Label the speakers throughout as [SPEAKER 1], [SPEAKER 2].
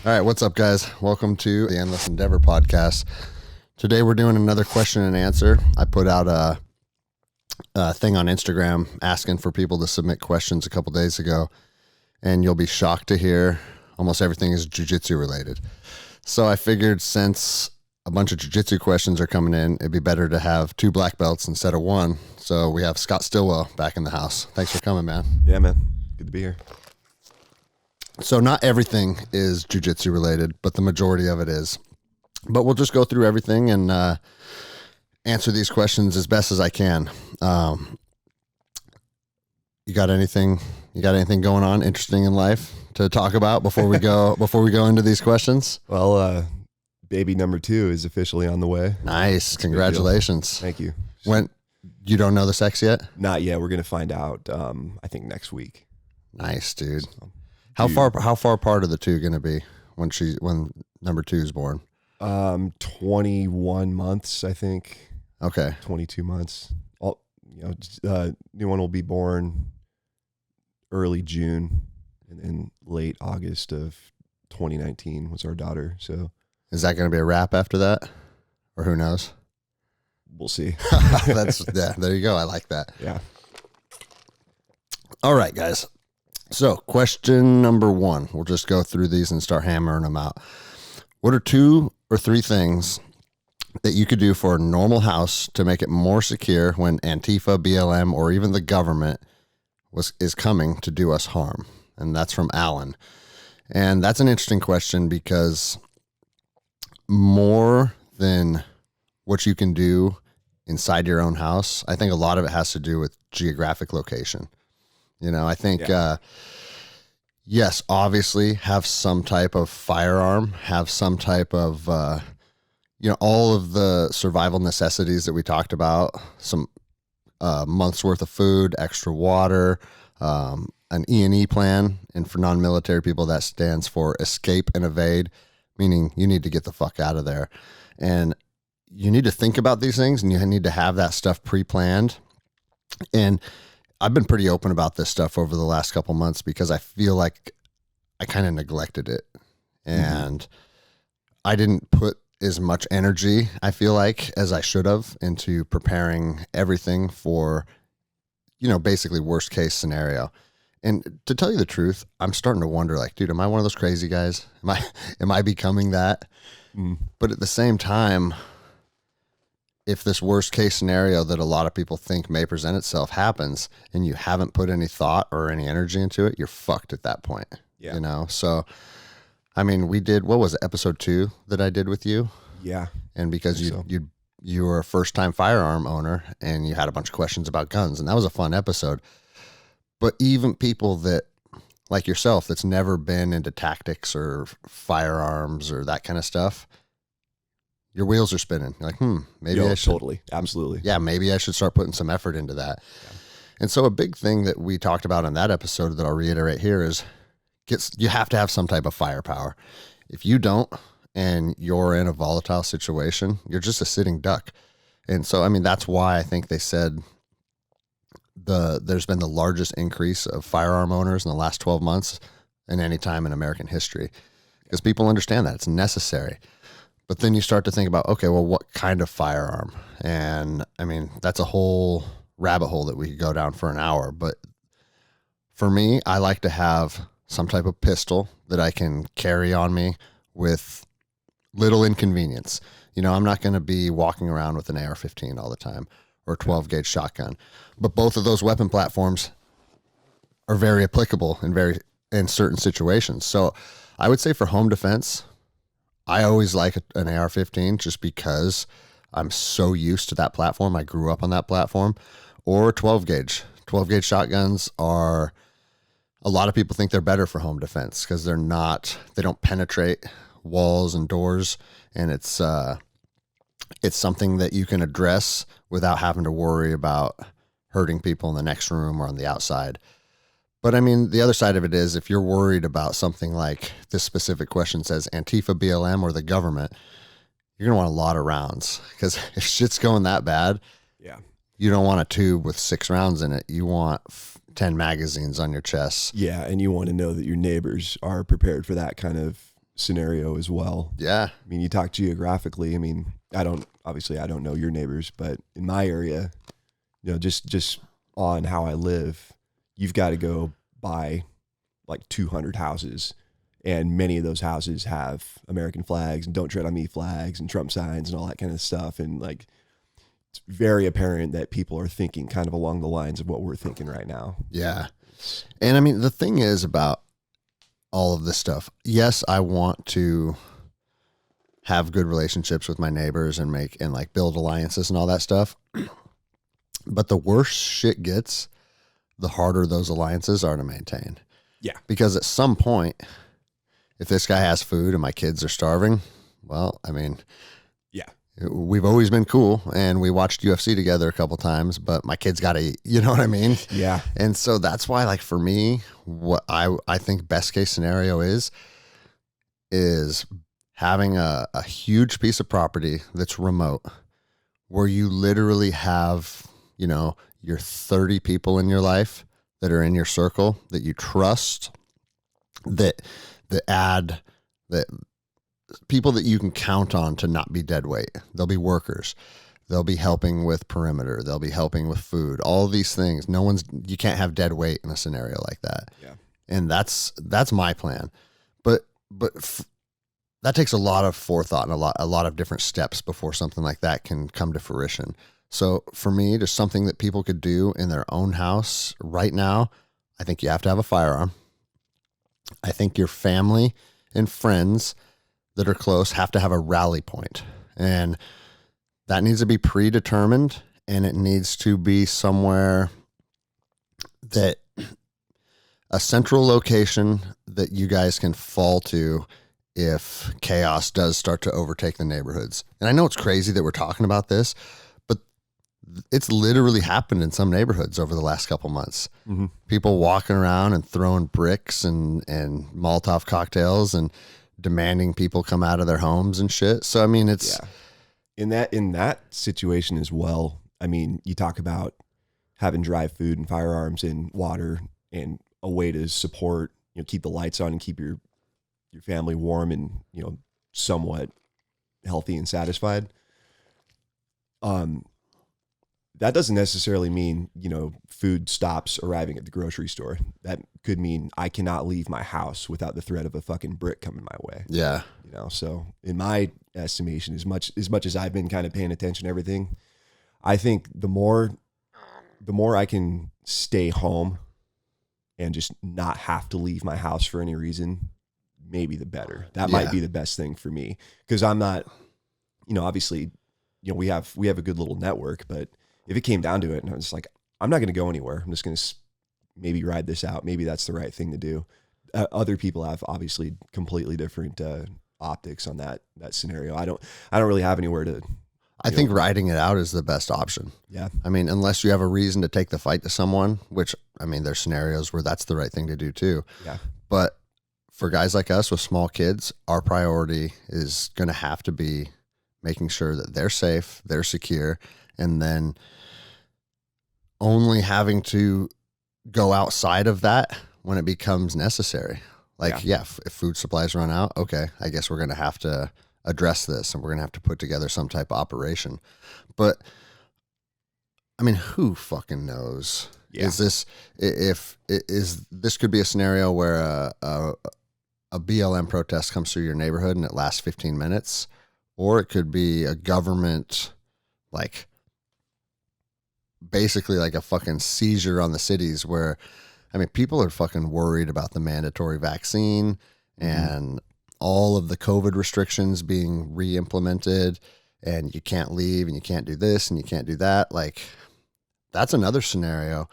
[SPEAKER 1] All right, what's up, guys? Welcome to the Endless Endeavor podcast. Today we're doing another question and answer. I put out a thing on Instagram asking for people to submit questions a couple days ago, and you'll be shocked to hear almost everything is jiu-jitsu related. So I figured since a bunch of jiu-jitsu questions are coming in, it'd be better to have 2 black belts instead of 1. So we have Scott Stilwell back in the house. Thanks for coming, man.
[SPEAKER 2] Yeah, man. Good to be here.
[SPEAKER 1] So not everything is jiu-jitsu related, but the majority of it is. But we'll just go through everything and answer these questions as best as I can. You got anything going on interesting in life to talk about before we go into these questions?
[SPEAKER 2] Well, baby number 2 is officially on the way.
[SPEAKER 1] Nice. Congratulations.
[SPEAKER 2] Thank you.
[SPEAKER 1] When you don't know the sex yet?
[SPEAKER 2] Not yet. We're going to find out, I think next week.
[SPEAKER 1] Nice, dude.
[SPEAKER 2] So,
[SPEAKER 1] How far apart are the two going to be when number 2 is born?
[SPEAKER 2] 21 months, I think.
[SPEAKER 1] Okay.
[SPEAKER 2] 22 months. New one will be born early June, and then late August of 2019 was our daughter. So
[SPEAKER 1] is that going to be a wrap after that? Or who knows?
[SPEAKER 2] we'll see.
[SPEAKER 1] There you go. I like that.
[SPEAKER 2] Yeah.
[SPEAKER 1] All right, guys. So question number 1, we'll just go through these and start hammering them out. What are 2 or 3 things that you could do for a normal house to make it more secure when Antifa, BLM, or even the government is coming to do us harm? And that's from Alan. And that's an interesting question because more than what you can do inside your own house, I think a lot of it has to do with geographic location. I think, yes, obviously have some type of firearm, have some type of, all of the survival necessities that we talked about, some months worth of food, extra water, an E&E plan. And for non-military people, that stands for escape and evade, meaning you need to get the fuck out of there. And you need to think about these things and you need to have that stuff pre-planned. And I've been pretty open about this stuff over the last couple months because I feel like I kind of neglected it and I didn't put as much energy, I feel like, as I should have into preparing everything for, basically worst case scenario. And to tell you the truth, I'm starting to wonder, like, dude, am I one of those crazy guys? Am I becoming that? But at the same time, if this worst case scenario that a lot of people think may present itself happens and you haven't put any thought or any energy into it, you're fucked at that point.
[SPEAKER 2] Yeah.
[SPEAKER 1] So, I mean, we did, what was it, episode 2 that I did with you?
[SPEAKER 2] Yeah.
[SPEAKER 1] And because you were a first time firearm owner and you had a bunch of questions about guns, and that was a fun episode. But even people that, like yourself, that's never been into tactics or firearms or that kind of stuff, your wheels are spinning. You're like, maybe I should.
[SPEAKER 2] Totally. Absolutely.
[SPEAKER 1] Yeah, maybe I should start putting some effort into that. Yeah. And so a big thing that we talked about in that episode that I'll reiterate here is you have to have some type of firepower. If you don't, and you're in a volatile situation, you're just a sitting duck. And so, I mean, that's why I think they said there's been the largest increase of firearm owners in the last 12 months in any time in American history, because people understand that it's necessary. But then you start to think about, okay, well, what kind of firearm? And I mean, that's a whole rabbit hole that we could go down for an hour. But for me, I like to have some type of pistol that I can carry on me with little inconvenience. I'm not going to be walking around with an AR-15 all the time or a 12 gauge shotgun, but both of those weapon platforms are very applicable in certain situations. So I would say for home defense, I always like an AR-15 just because I'm so used to that platform. I grew up on that platform. Or 12 gauge. 12 gauge shotguns are, a lot of people think they're better for home defense because they don't penetrate walls and doors, and it's something that you can address without having to worry about hurting people in the next room or on the outside. But I mean, the other side of it is if you're worried about something like this specific question says Antifa, BLM, or the government, you're going to want a lot of rounds, because if shit's going that bad, you don't want a tube with 6 rounds in it. You want 10 magazines on your chest.
[SPEAKER 2] Yeah, and you want to know that your neighbors are prepared for that kind of scenario as well.
[SPEAKER 1] Yeah.
[SPEAKER 2] I mean, you talk geographically. I mean, I don't know your neighbors, but in my area, just on how I live, you've got to go buy like 200 houses, and many of those houses have American flags and "Don't Tread on Me" flags and Trump signs and all that kind of stuff. And like, it's very apparent that people are thinking kind of along the lines of what we're thinking right now.
[SPEAKER 1] Yeah. And I mean, the thing is about all of this stuff. Yes, I want to have good relationships with my neighbors and like build alliances and all that stuff. But the worse shit gets, the harder those alliances are to maintain.
[SPEAKER 2] Yeah.
[SPEAKER 1] Because at some point, if this guy has food and my kids are starving, well, I mean,
[SPEAKER 2] yeah,
[SPEAKER 1] we've always been cool and we watched UFC together a couple times, but my kids got to eat, you know what I mean?
[SPEAKER 2] Yeah.
[SPEAKER 1] And so that's why, like, for me, what I think best case scenario is having a huge piece of property that's remote where you literally have, your 30 people in your life that are in your circle that you trust, that people that you can count on to not be dead weight. They'll be workers. They'll be helping with perimeter. They'll be helping with food. All of these things. You can't have dead weight in a scenario like that.
[SPEAKER 2] Yeah.
[SPEAKER 1] And that's my plan. But that takes a lot of forethought and a lot of different steps before something like that can come to fruition. So for me, just something that people could do in their own house right now, I think you have to have a firearm. I think your family and friends that are close have to have a rally point. And that needs to be predetermined, and it needs to be somewhere that a central location that you guys can fall to if chaos does start to overtake the neighborhoods. And I know it's crazy that we're talking about this, but it's literally happened in some neighborhoods over the last couple months.
[SPEAKER 2] Mm-hmm. People
[SPEAKER 1] walking around and throwing bricks and Molotov cocktails and demanding people come out of their homes and shit. So, I mean, it's
[SPEAKER 2] in that situation as well. I mean, you talk about having dry food and firearms and water and a way to support, keep the lights on and keep your family warm and, somewhat healthy and satisfied. That doesn't necessarily mean, food stops arriving at the grocery store. That could mean I cannot leave my house without the threat of a fucking brick coming my way.
[SPEAKER 1] Yeah.
[SPEAKER 2] So in my estimation, as much as I've been kind of paying attention to everything, I think the more I can stay home and just not have to leave my house for any reason, maybe the better. That might be the best thing for me, because I'm not, obviously, we have a good little network, but if it came down to it and I was like, I'm not going to go anywhere, I'm just going to maybe ride this out. Maybe that's the right thing to do. Other people have obviously completely different optics on that scenario. I don't really have anywhere to.
[SPEAKER 1] I think riding it out is the best option.
[SPEAKER 2] Yeah.
[SPEAKER 1] I mean, unless you have a reason to take the fight to someone, which, I mean, there's scenarios where that's the right thing to do too.
[SPEAKER 2] Yeah.
[SPEAKER 1] But for guys like us with small kids, our priority is going to have to be making sure that they're safe, they're secure, and then only having to go outside of that when it becomes necessary. Like, if food supplies run out, okay, I guess we're going to have to address this and we're going to have to put together some type of operation. But I mean, who fucking knows? Yeah. Is this could be a scenario where a BLM protest comes through your neighborhood and it lasts 15 minutes, or it could be a government, like, basically like a fucking seizure on the cities where, I mean, people are fucking worried about the mandatory vaccine and all of the COVID restrictions being re-implemented, and you can't leave and you can't do this and you can't do that. Like, that's another scenario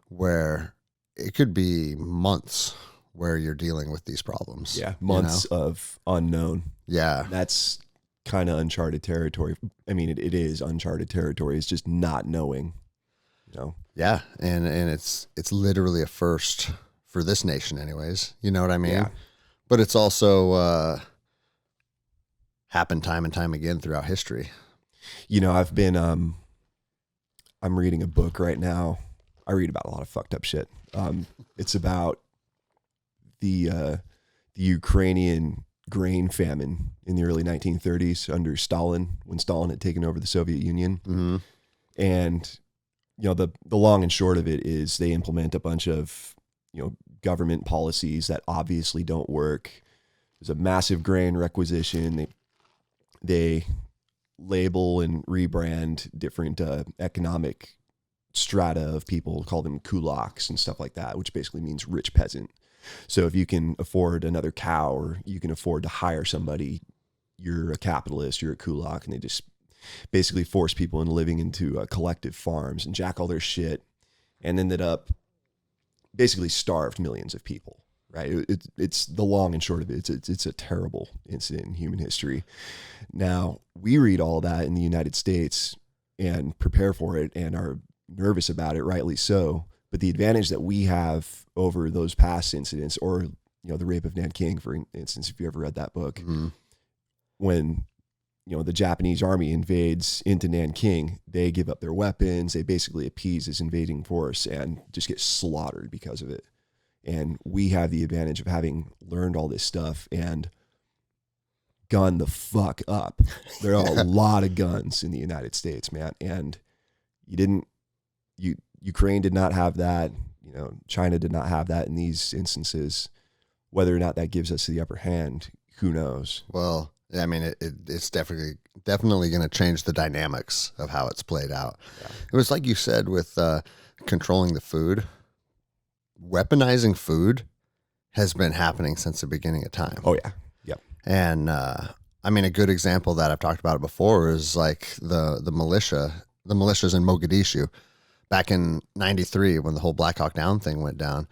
[SPEAKER 1] where it could be months where you're dealing with these problems.
[SPEAKER 2] Yeah. Months of unknown.
[SPEAKER 1] Yeah.
[SPEAKER 2] That's kind of uncharted territory. I mean, it is uncharted territory. It's just not knowing,
[SPEAKER 1] Yeah. And it's literally a first for this nation anyways. You know what I mean?
[SPEAKER 2] Yeah.
[SPEAKER 1] But it's also happened time and time again throughout history.
[SPEAKER 2] I've been, I'm reading a book right now. I read about a lot of fucked up shit. It's about the Ukrainian grain famine in the early 1930s under Stalin, when Stalin had taken over the Soviet Union.
[SPEAKER 1] Mm-hmm.
[SPEAKER 2] And, the long and short of it is they implement a bunch of, government policies that obviously don't work. There's a massive grain requisition. They label and rebrand different economic strata of people, call them kulaks and stuff like that, which basically means rich peasant. So if you can afford another cow or you can afford to hire somebody, you're a capitalist, you're a kulak, and they just basically force people into living into collective farms and jack all their shit, and ended up basically starved millions of people. Right? It's the long and short of it. It's a terrible incident in human history. Now, we read all that in the United States and prepare for it and are nervous about it, rightly so. But the advantage that we have over those past incidents, or the rape of Nanking, for instance, if you ever read that book,
[SPEAKER 1] Mm-hmm.
[SPEAKER 2] when the Japanese army invades into Nanking, they give up their weapons. They basically appease this invading force and just get slaughtered because of it. And we have the advantage of having learned all this stuff and gun the fuck up. There are a lot of guns in the United States, man. And Ukraine did not have that. China did not have that in these instances. Whether or not that gives us the upper hand, who knows?
[SPEAKER 1] Well, I mean, it's definitely going to change the dynamics of how it's played out.
[SPEAKER 2] Yeah.
[SPEAKER 1] It was like you said with controlling the food. Weaponizing food has been happening since the beginning of time.
[SPEAKER 2] Oh yeah. Yep.
[SPEAKER 1] And I mean, a good example that I've talked about it before is like the militias in Mogadishu back in '93 when the whole Black Hawk Down thing went down.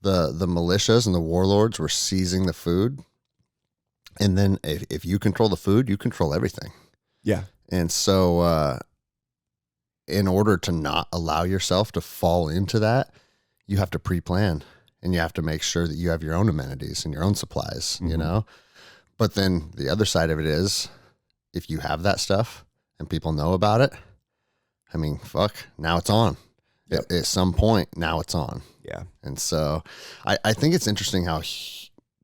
[SPEAKER 1] The militias and the warlords were seizing the food, and then if you control the food, you control everything.
[SPEAKER 2] Yeah.
[SPEAKER 1] And so, in order to not allow yourself to fall into that, you have to pre-plan and you have to make sure that you have your own amenities and your own supplies,
[SPEAKER 2] Mm-hmm.
[SPEAKER 1] But then the other side of it is if you have that stuff and people know about it, I mean, fuck, now it's on.
[SPEAKER 2] Yep.
[SPEAKER 1] At some point, now it's on.
[SPEAKER 2] Yeah.
[SPEAKER 1] And so I think it's interesting how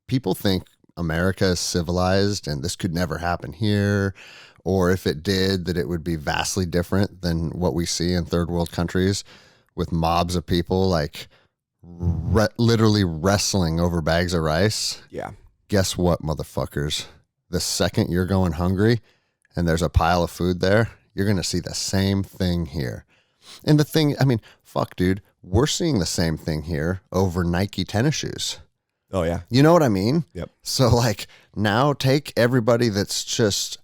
[SPEAKER 1] people think America is civilized and this could never happen here. Or if it did, that it would be vastly different than what we see in third world countries with mobs of people like literally wrestling over bags of rice.
[SPEAKER 2] Yeah.
[SPEAKER 1] Guess what, motherfuckers? The second you're going hungry and there's a pile of food there, you're going to see the same thing here. And the thing, I mean, fuck, dude, we're seeing the same thing here over Nike tennis shoes.
[SPEAKER 2] Oh yeah.
[SPEAKER 1] You know what I mean?
[SPEAKER 2] Yep.
[SPEAKER 1] So like now take everybody that's just,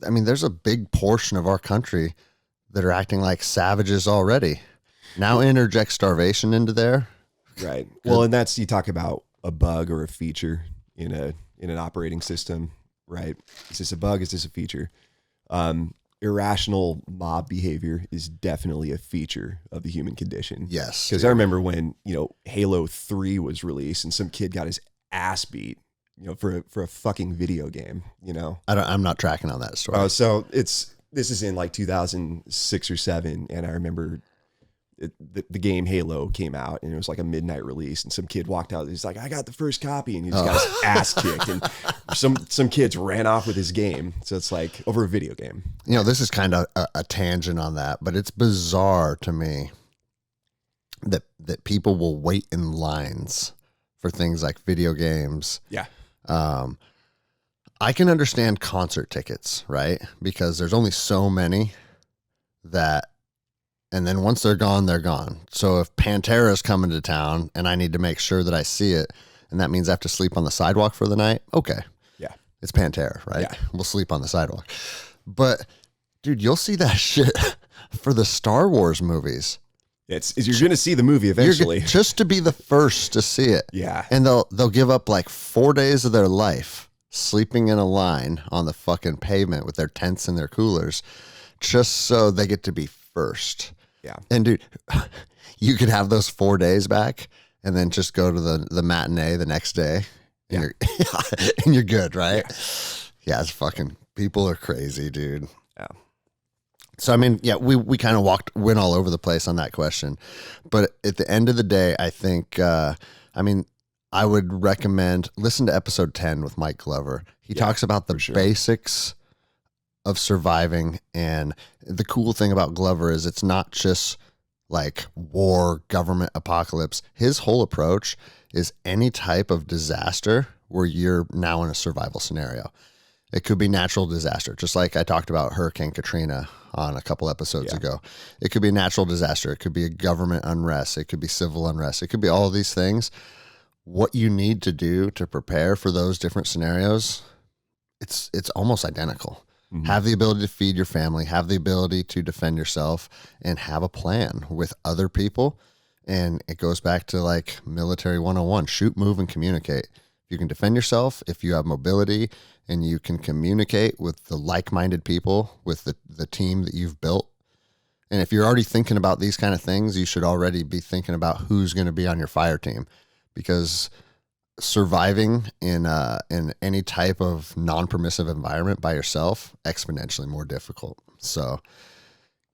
[SPEAKER 1] I mean, there's a big portion of our country that are acting like savages already. Now interject starvation into there.
[SPEAKER 2] Right. Well, and that's, you talk about a bug or a feature in an operating system, right? Is this a bug? Is this a feature? Irrational mob behavior is definitely a feature of the human condition.
[SPEAKER 1] Yes.
[SPEAKER 2] Because I remember when, Halo 3 was released and some kid got his ass beat, for a fucking video game,
[SPEAKER 1] I'm not tracking on that story.
[SPEAKER 2] Oh, so this is in like 2006 or 7. And I remember the game Halo came out and it was like a midnight release and some kid walked out. He's like, I got the first copy, and he just got his ass kicked, and some kids ran off with his game. So it's like over a video game.
[SPEAKER 1] This is kind of a tangent on that, but it's bizarre to me that people will wait in lines for things like video games.
[SPEAKER 2] Yeah.
[SPEAKER 1] I can understand concert tickets, right? Because there's only so many and then once they're gone, they're gone. So if Pantera's coming to town and I need to make sure that I see it, and that means I have to sleep on the sidewalk for the night, okay.
[SPEAKER 2] Yeah.
[SPEAKER 1] It's Pantera, right?
[SPEAKER 2] Yeah.
[SPEAKER 1] We'll sleep on the sidewalk. But, dude, you'll see that shit for the Star Wars movies.
[SPEAKER 2] You're going to see the movie eventually.
[SPEAKER 1] Just to be the first to see it.
[SPEAKER 2] Yeah.
[SPEAKER 1] And they'll give up like 4 days of their life sleeping in a line on the fucking pavement with their tents and their coolers just so they get to be first.
[SPEAKER 2] Yeah.
[SPEAKER 1] And dude, you could have those 4 days back and then just go to the matinee the next day and you're good, right? Yeah, it's fucking, people are crazy, dude.
[SPEAKER 2] Yeah.
[SPEAKER 1] So, I mean, yeah, we kind of went all over the place on that question. But at the end of the day, I think, I would recommend listen to episode 10 with Mike Glover. He talks about the basics of surviving. And the cool thing about Glover is it's not just like war, government, apocalypse. His whole approach is any type of disaster where you're now in a survival scenario. It could be natural disaster, just like I talked about Hurricane Katrina on a couple episodes ago. It could be a natural disaster. It could be a government unrest. It could be civil unrest. It could be all of these things. What you need to do to prepare for those different scenarios, it's almost identical. Mm-hmm. Have the ability to feed your family, have the ability to defend yourself, and have a plan with other people. And it goes back to like military 101, shoot, move, and communicate. If you can defend yourself, if you have mobility, and you can communicate with the like-minded people, with the team that you've built. And if you're already thinking about these kind of things, you should already be thinking about who's going to be on your fire team, because surviving in any type of non-permissive environment by yourself, exponentially more difficult. So,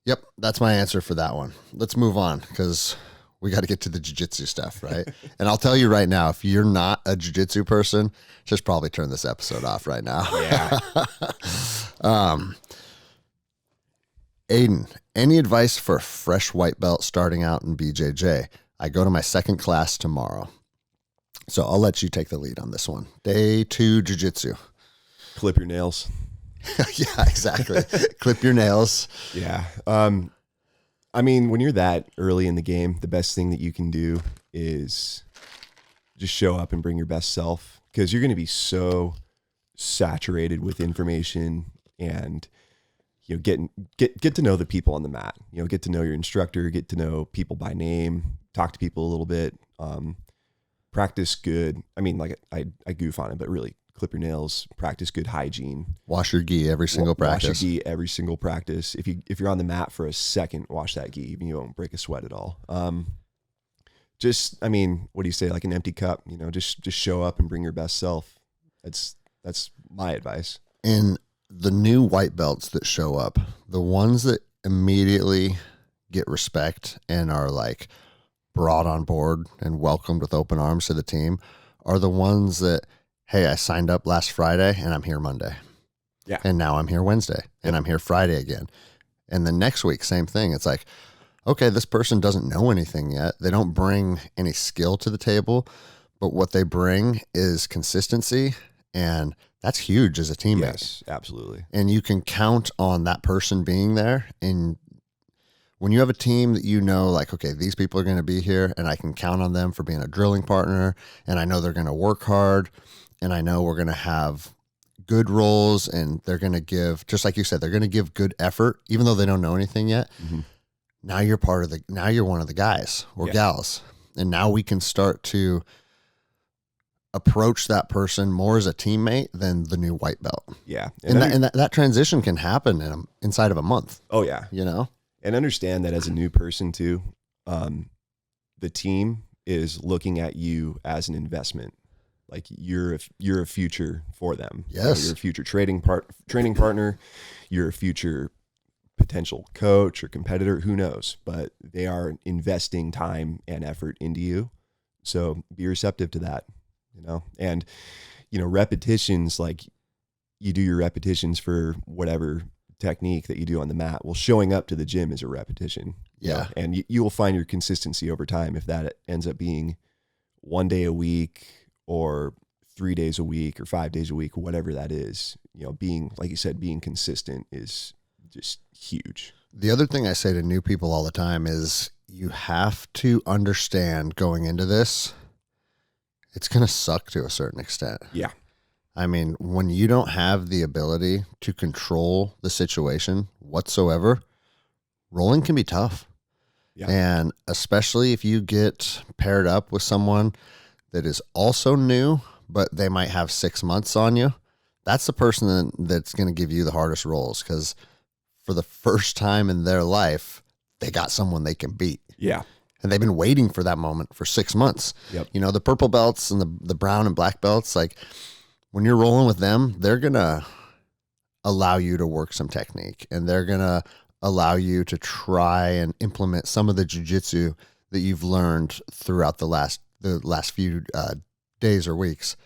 [SPEAKER 1] yep, that's my answer for that one. Let's move on, because we got to get to the jiu-jitsu stuff, right? And I'll tell you right now, if you're not a jiu-jitsu person, just probably turn this episode off right now.
[SPEAKER 2] Yeah.
[SPEAKER 1] Aiden, any advice for a fresh white belt starting out in BJJ? I go to my second class tomorrow. So I'll let you take the lead on this one. Day 2 jiu-jitsu.
[SPEAKER 2] Clip your nails.
[SPEAKER 1] Yeah, exactly. Clip your nails.
[SPEAKER 2] Yeah. I mean, when you're that early in the game, the best thing that you can do is just show up and bring your best self, because you're going to be so saturated with information, and get to know the people on the mat. Get to know your instructor, get to know people by name, talk to people a little bit. Practice good. I mean, like I goof on it, but really clip your nails, practice good hygiene.
[SPEAKER 1] Wash your gi every single practice.
[SPEAKER 2] Wash your gi every single practice. If you're on the mat for a second, wash that gi. Even you won't break a sweat at all. I mean, what do you say? Like an empty cup, just show up and bring your best self. That's my advice.
[SPEAKER 1] And the new white belts that show up, the ones that immediately get respect and are like brought on board and welcomed with open arms to the team, are the ones that, hey, I signed up last Friday and I'm here Monday.
[SPEAKER 2] Yeah.
[SPEAKER 1] And now I'm here Wednesday and I'm here Friday again. And the next week, same thing. It's like, okay, this person doesn't know anything yet. They don't bring any skill to the table, but what they bring is consistency, and that's huge as a teammate.
[SPEAKER 2] Yes, absolutely.
[SPEAKER 1] And you can count on that person being there. And when you have a team that like, okay, these people are going to be here and I can count on them for being a drilling partner, and I know they're going to work hard, and I know we're going to have good roles, and they're going to give, just like you said, they're going to give good effort, even though they don't know anything yet. Mm-hmm. Now you're now you're one of the guys or gals. And now we can start to approach that person more as a teammate than the new white belt.
[SPEAKER 2] Yeah.
[SPEAKER 1] And that transition can happen inside of a month.
[SPEAKER 2] Oh yeah.
[SPEAKER 1] And
[SPEAKER 2] understand that as a new person too, the team is looking at you as an investment. Like you're a future for them.
[SPEAKER 1] Yes.
[SPEAKER 2] You're a future training partner. You're a future potential coach or competitor, who knows, but they are investing time and effort into you. So be receptive to that, and, repetitions, like you do your repetitions for whatever technique that you do on the mat. Well, showing up to the gym is a repetition.
[SPEAKER 1] Yeah.
[SPEAKER 2] And you will find your consistency over time. If that ends up being 1 day a week or 3 days a week or 5 days a week, whatever that is, being, like you said, being consistent is just huge.
[SPEAKER 1] The other thing I say to new people all the time is you have to understand going into this, it's going to suck to a certain extent.
[SPEAKER 2] Yeah.
[SPEAKER 1] I mean, when you don't have the ability to control the situation whatsoever, rolling can be tough.
[SPEAKER 2] Yeah.
[SPEAKER 1] And especially if you get paired up with someone that is also new, but they might have 6 months on you, that's the person that's going to give you the hardest rolls, because for the first time in their life, they got someone they can beat.
[SPEAKER 2] Yeah.
[SPEAKER 1] And they've been waiting for that moment for 6 months.
[SPEAKER 2] Yep.
[SPEAKER 1] The purple belts and the brown and black belts, like when you're rolling with them, they're going to allow you to work some technique, and they're going to allow you to try and implement some of the jiu-jitsu that you've learned throughout the last few days or weeks.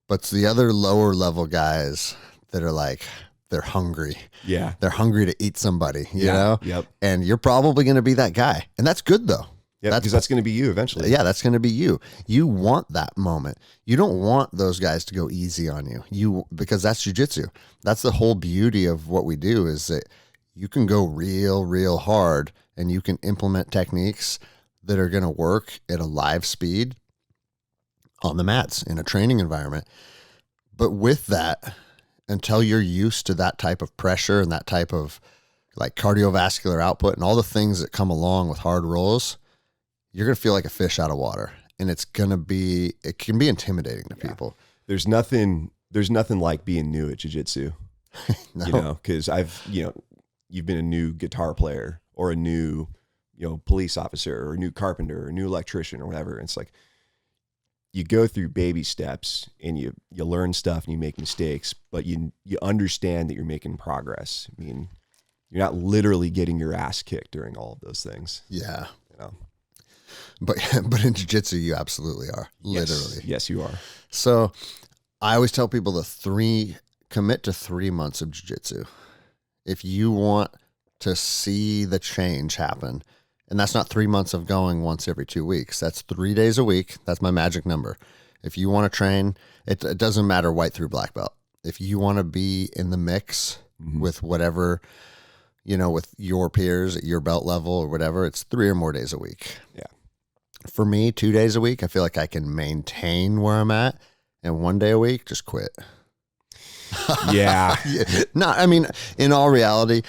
[SPEAKER 1] But it's the other lower level guys that are like, they're hungry.
[SPEAKER 2] Yeah.
[SPEAKER 1] They're hungry to eat somebody, you know?
[SPEAKER 2] Yep.
[SPEAKER 1] And you're probably going to be that guy. And that's good though.
[SPEAKER 2] Yeah, because that's going to be you eventually.
[SPEAKER 1] Yeah, that's going to be you. You want that moment. You don't want those guys to go easy on you. Because that's jiu-jitsu. That's the whole beauty of what we do, is that you can go real hard and you can implement techniques that are going to work at a live speed on the mats in a training environment. But with that, until you're used to that type of pressure and that type of like cardiovascular output and all the things that come along with hard rolls, you're going to feel like a fish out of water, and it can be intimidating to people.
[SPEAKER 2] There's nothing like being new at jiu-jitsu,
[SPEAKER 1] No.
[SPEAKER 2] you know, because you've been a new guitar player or a new, police officer or a new carpenter or a new electrician or whatever. It's like, you go through baby steps and you learn stuff and you make mistakes, but you understand that you're making progress. I mean, you're not literally getting your ass kicked during all of those things.
[SPEAKER 1] Yeah.
[SPEAKER 2] You know?
[SPEAKER 1] But in jiu-jitsu, you absolutely are. Literally.
[SPEAKER 2] Yes, you are.
[SPEAKER 1] So I always tell people commit to 3 months of jiu-jitsu. If you want to see the change happen, and that's not 3 months of going once every 2 weeks. That's 3 days a week. That's my magic number. If you want to train, it doesn't matter white through black belt. If you want to be in the mix with whatever, with your peers at your belt level or whatever, it's 3 or more days a week.
[SPEAKER 2] Yeah.
[SPEAKER 1] For me, 2 days a week, I feel like I can maintain where I'm at, and 1 day a week, just quit.
[SPEAKER 2] Yeah.
[SPEAKER 1] No, I mean, in all reality,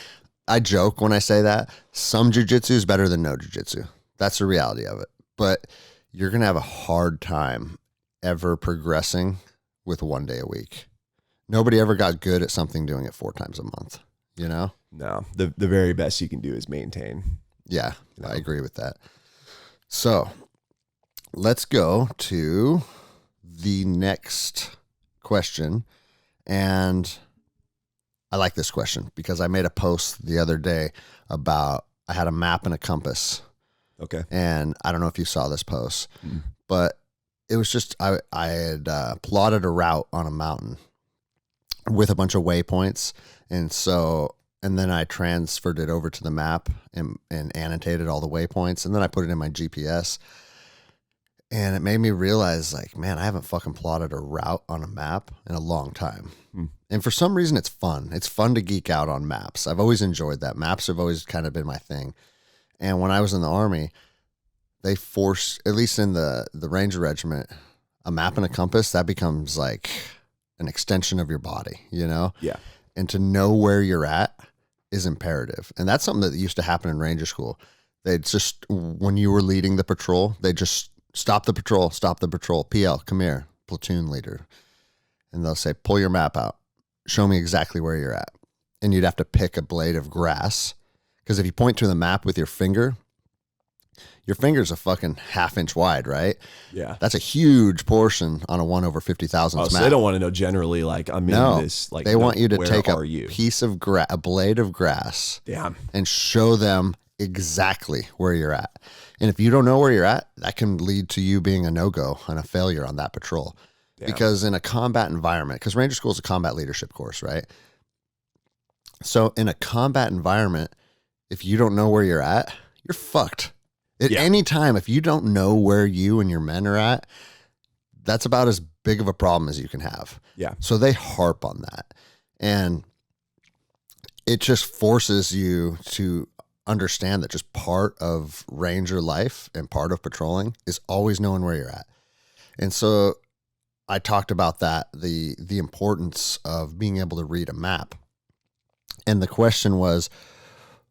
[SPEAKER 1] I joke when I say that. Some jiu-jitsu is better than no jiu-jitsu. That's the reality of it. But you're going to have a hard time ever progressing with 1 day a week. Nobody ever got good at something doing it 4 times a month, you know?
[SPEAKER 2] No, the very best you can do is maintain.
[SPEAKER 1] Yeah, I agree with that. So let's go to the next question. And I like this question because I made a post the other day about, I had a map and a compass.
[SPEAKER 2] Okay.
[SPEAKER 1] And I don't know if you saw this post, but it was just, I had plotted a route on a mountain with a bunch of waypoints. And then I transferred it over to the map and annotated all the waypoints. And then I put it in my GPS. And it made me realize, like, man, I haven't fucking plotted a route on a map in a long time. And for some reason, it's fun. It's fun to geek out on maps. I've always enjoyed that. Maps have always kind of been my thing. And when I was in the Army, they force, at least in the Ranger Regiment, a map and a compass, that becomes like an extension of your body, you know?
[SPEAKER 2] Yeah.
[SPEAKER 1] And to know where you're at is imperative. And that's something that used to happen in Ranger School. They'd just, when you were leading the patrol, they just stop the patrol. PL, come here, platoon leader. And they'll say, pull your map out. Show me exactly where you're at. And you'd have to pick a blade of grass. Because if you point to the map with your finger's a fucking 1/2 inch wide, right?
[SPEAKER 2] Yeah.
[SPEAKER 1] That's a huge portion on a 1/50,000 map.
[SPEAKER 2] So they don't want to know generally, like, I'm in this, like,
[SPEAKER 1] they want you to
[SPEAKER 2] where
[SPEAKER 1] take
[SPEAKER 2] are
[SPEAKER 1] a
[SPEAKER 2] you?
[SPEAKER 1] piece of a blade of grass and show them exactly where you're at. And if you don't know where you're at, that can lead to you being a no-go and a failure on that patrol.
[SPEAKER 2] Damn.
[SPEAKER 1] Because in a combat environment, because Ranger School is a combat leadership course, right? So in a combat environment, if you don't know where you're at, you're fucked. At any time, if you don't know where you and your men are at, that's about as big of a problem as you can have.
[SPEAKER 2] Yeah.
[SPEAKER 1] So they harp on that. And it just forces you to understand that just part of Ranger life and part of patrolling is always knowing where you're at. And so I talked about that, the importance of being able to read a map. And the question was,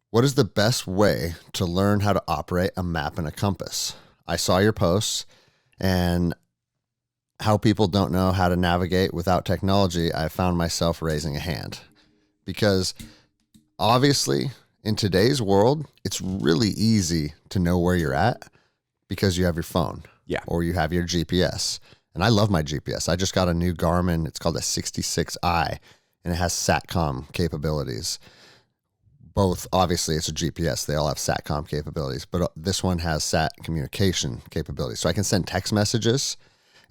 [SPEAKER 1] what is the best way to learn how to operate a map and a compass? I saw your posts, and how people don't know how to navigate without technology. I found myself raising a hand because obviously in today's world, it's really easy to know where you're at because you have your phone or you have your GPS. And I love my GPS. I just got a new Garmin. It's called a 66i, and it has SATCOM capabilities. Both, obviously, it's a GPS. They all have SATCOM capabilities, but this one has SAT communication capabilities. So I can send text messages,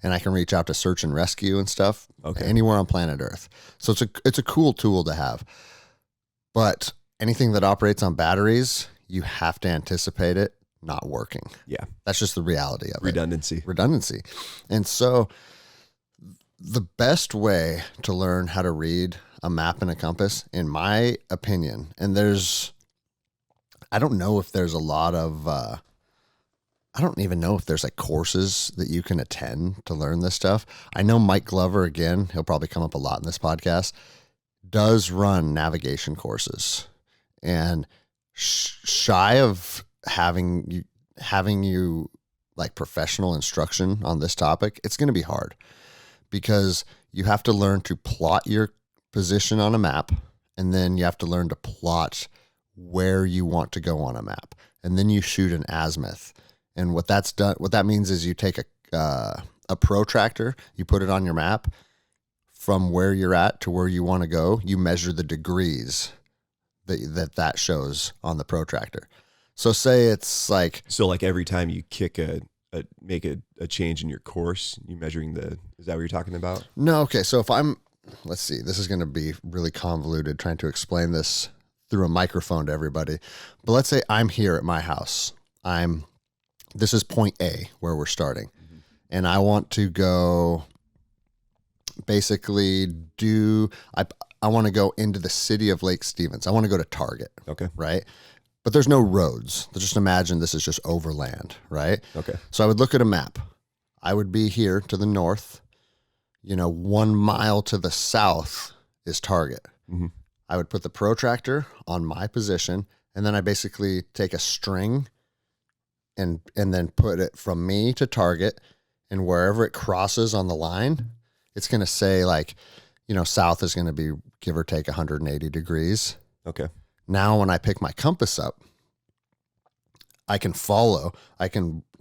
[SPEAKER 1] and I can reach out to search and rescue and stuff
[SPEAKER 2] Okay.
[SPEAKER 1] anywhere on planet Earth. So it's a cool tool to have. But anything that operates on batteries, you have to anticipate it not working.
[SPEAKER 2] Yeah.
[SPEAKER 1] That's just the reality of
[SPEAKER 2] Redundancy.
[SPEAKER 1] Redundancy. And so the best way to learn how to read a map and a compass, in my opinion, and I don't know if there's a lot of, I don't even know if there's like courses that you can attend to learn this stuff. I know Mike Glover, again, he'll probably come up a lot in this podcast, does run navigation courses. And shy of having you like professional instruction on this topic, it's going to be hard because you have to learn to plot your position on a map, and then you have to learn to plot where you want to go on a map, and then you shoot an azimuth. And what that means is you take a protractor, you put it on your map from where you're at to where you want to go. You measure the degrees that shows on the protractor. So say it's like,
[SPEAKER 2] so like every time you kick make a change in your course, you measuring is that what you're talking about?
[SPEAKER 1] No. Okay. So if let's see, this is going to be really convoluted trying to explain this through a microphone to everybody, but let's say I'm here at my house. This is point A where we're starting, and I want to go basically I want to go into the city of Lake Stevens. I want to go to Target. Okay. Right. But there's no roads. Just imagine this is just overland, right?
[SPEAKER 2] Okay.
[SPEAKER 1] So I would look at a map. I would be here to the north. 1 mile to the south is Target.
[SPEAKER 2] Mm-hmm.
[SPEAKER 1] I would put the protractor on my position, and then I basically take a string and then put it from me to Target, and wherever it crosses on the line, it's going to say like, south is going to be give or take 180 degrees.
[SPEAKER 2] Okay.
[SPEAKER 1] Now, when I pick my compass up, I can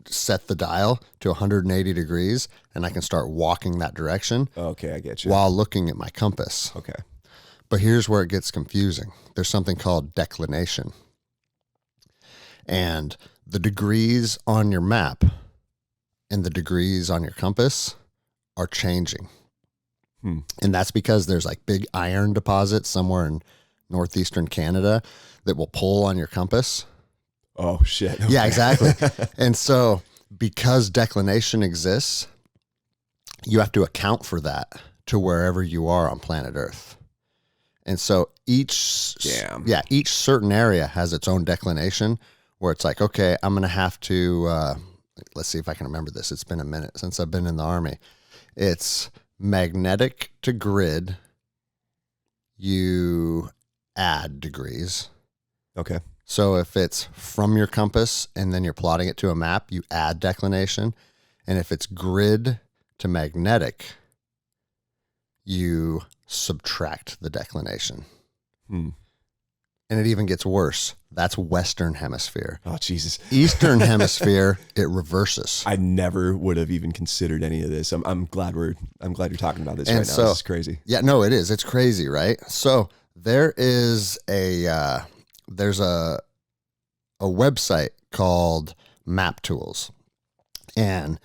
[SPEAKER 1] set the dial to 180 degrees, and I can start walking that direction.
[SPEAKER 2] Okay, I get you.
[SPEAKER 1] While looking at my compass.
[SPEAKER 2] Okay.
[SPEAKER 1] But here's where it gets confusing. There's something called declination. And the degrees on your map and the degrees on your compass are changing. And that's because there's like big iron deposits somewhere in northeastern Canada that will pull on your compass.
[SPEAKER 2] Oh, shit. Okay.
[SPEAKER 1] Yeah, exactly. And so because declination exists, you have to account for that to wherever you are on planet Earth. And so each certain area has its own declination where it's like, okay, I'm going to have to, let's see if I can remember this. It's been a minute since I've been in the Army. It's magnetic to grid. You add degrees.
[SPEAKER 2] Okay.
[SPEAKER 1] So if it's from your compass and then you're plotting it to a map, you add declination. And if it's grid to magnetic, you subtract the declination. And it even gets worse. That's Western Hemisphere.
[SPEAKER 2] Oh, Jesus.
[SPEAKER 1] Eastern Hemisphere, it reverses.
[SPEAKER 2] I never would have even considered any of this. I'm glad you're talking about this right now. This is crazy.
[SPEAKER 1] Yeah, no, it is. It's crazy, right? So there's a website called Map Tools, and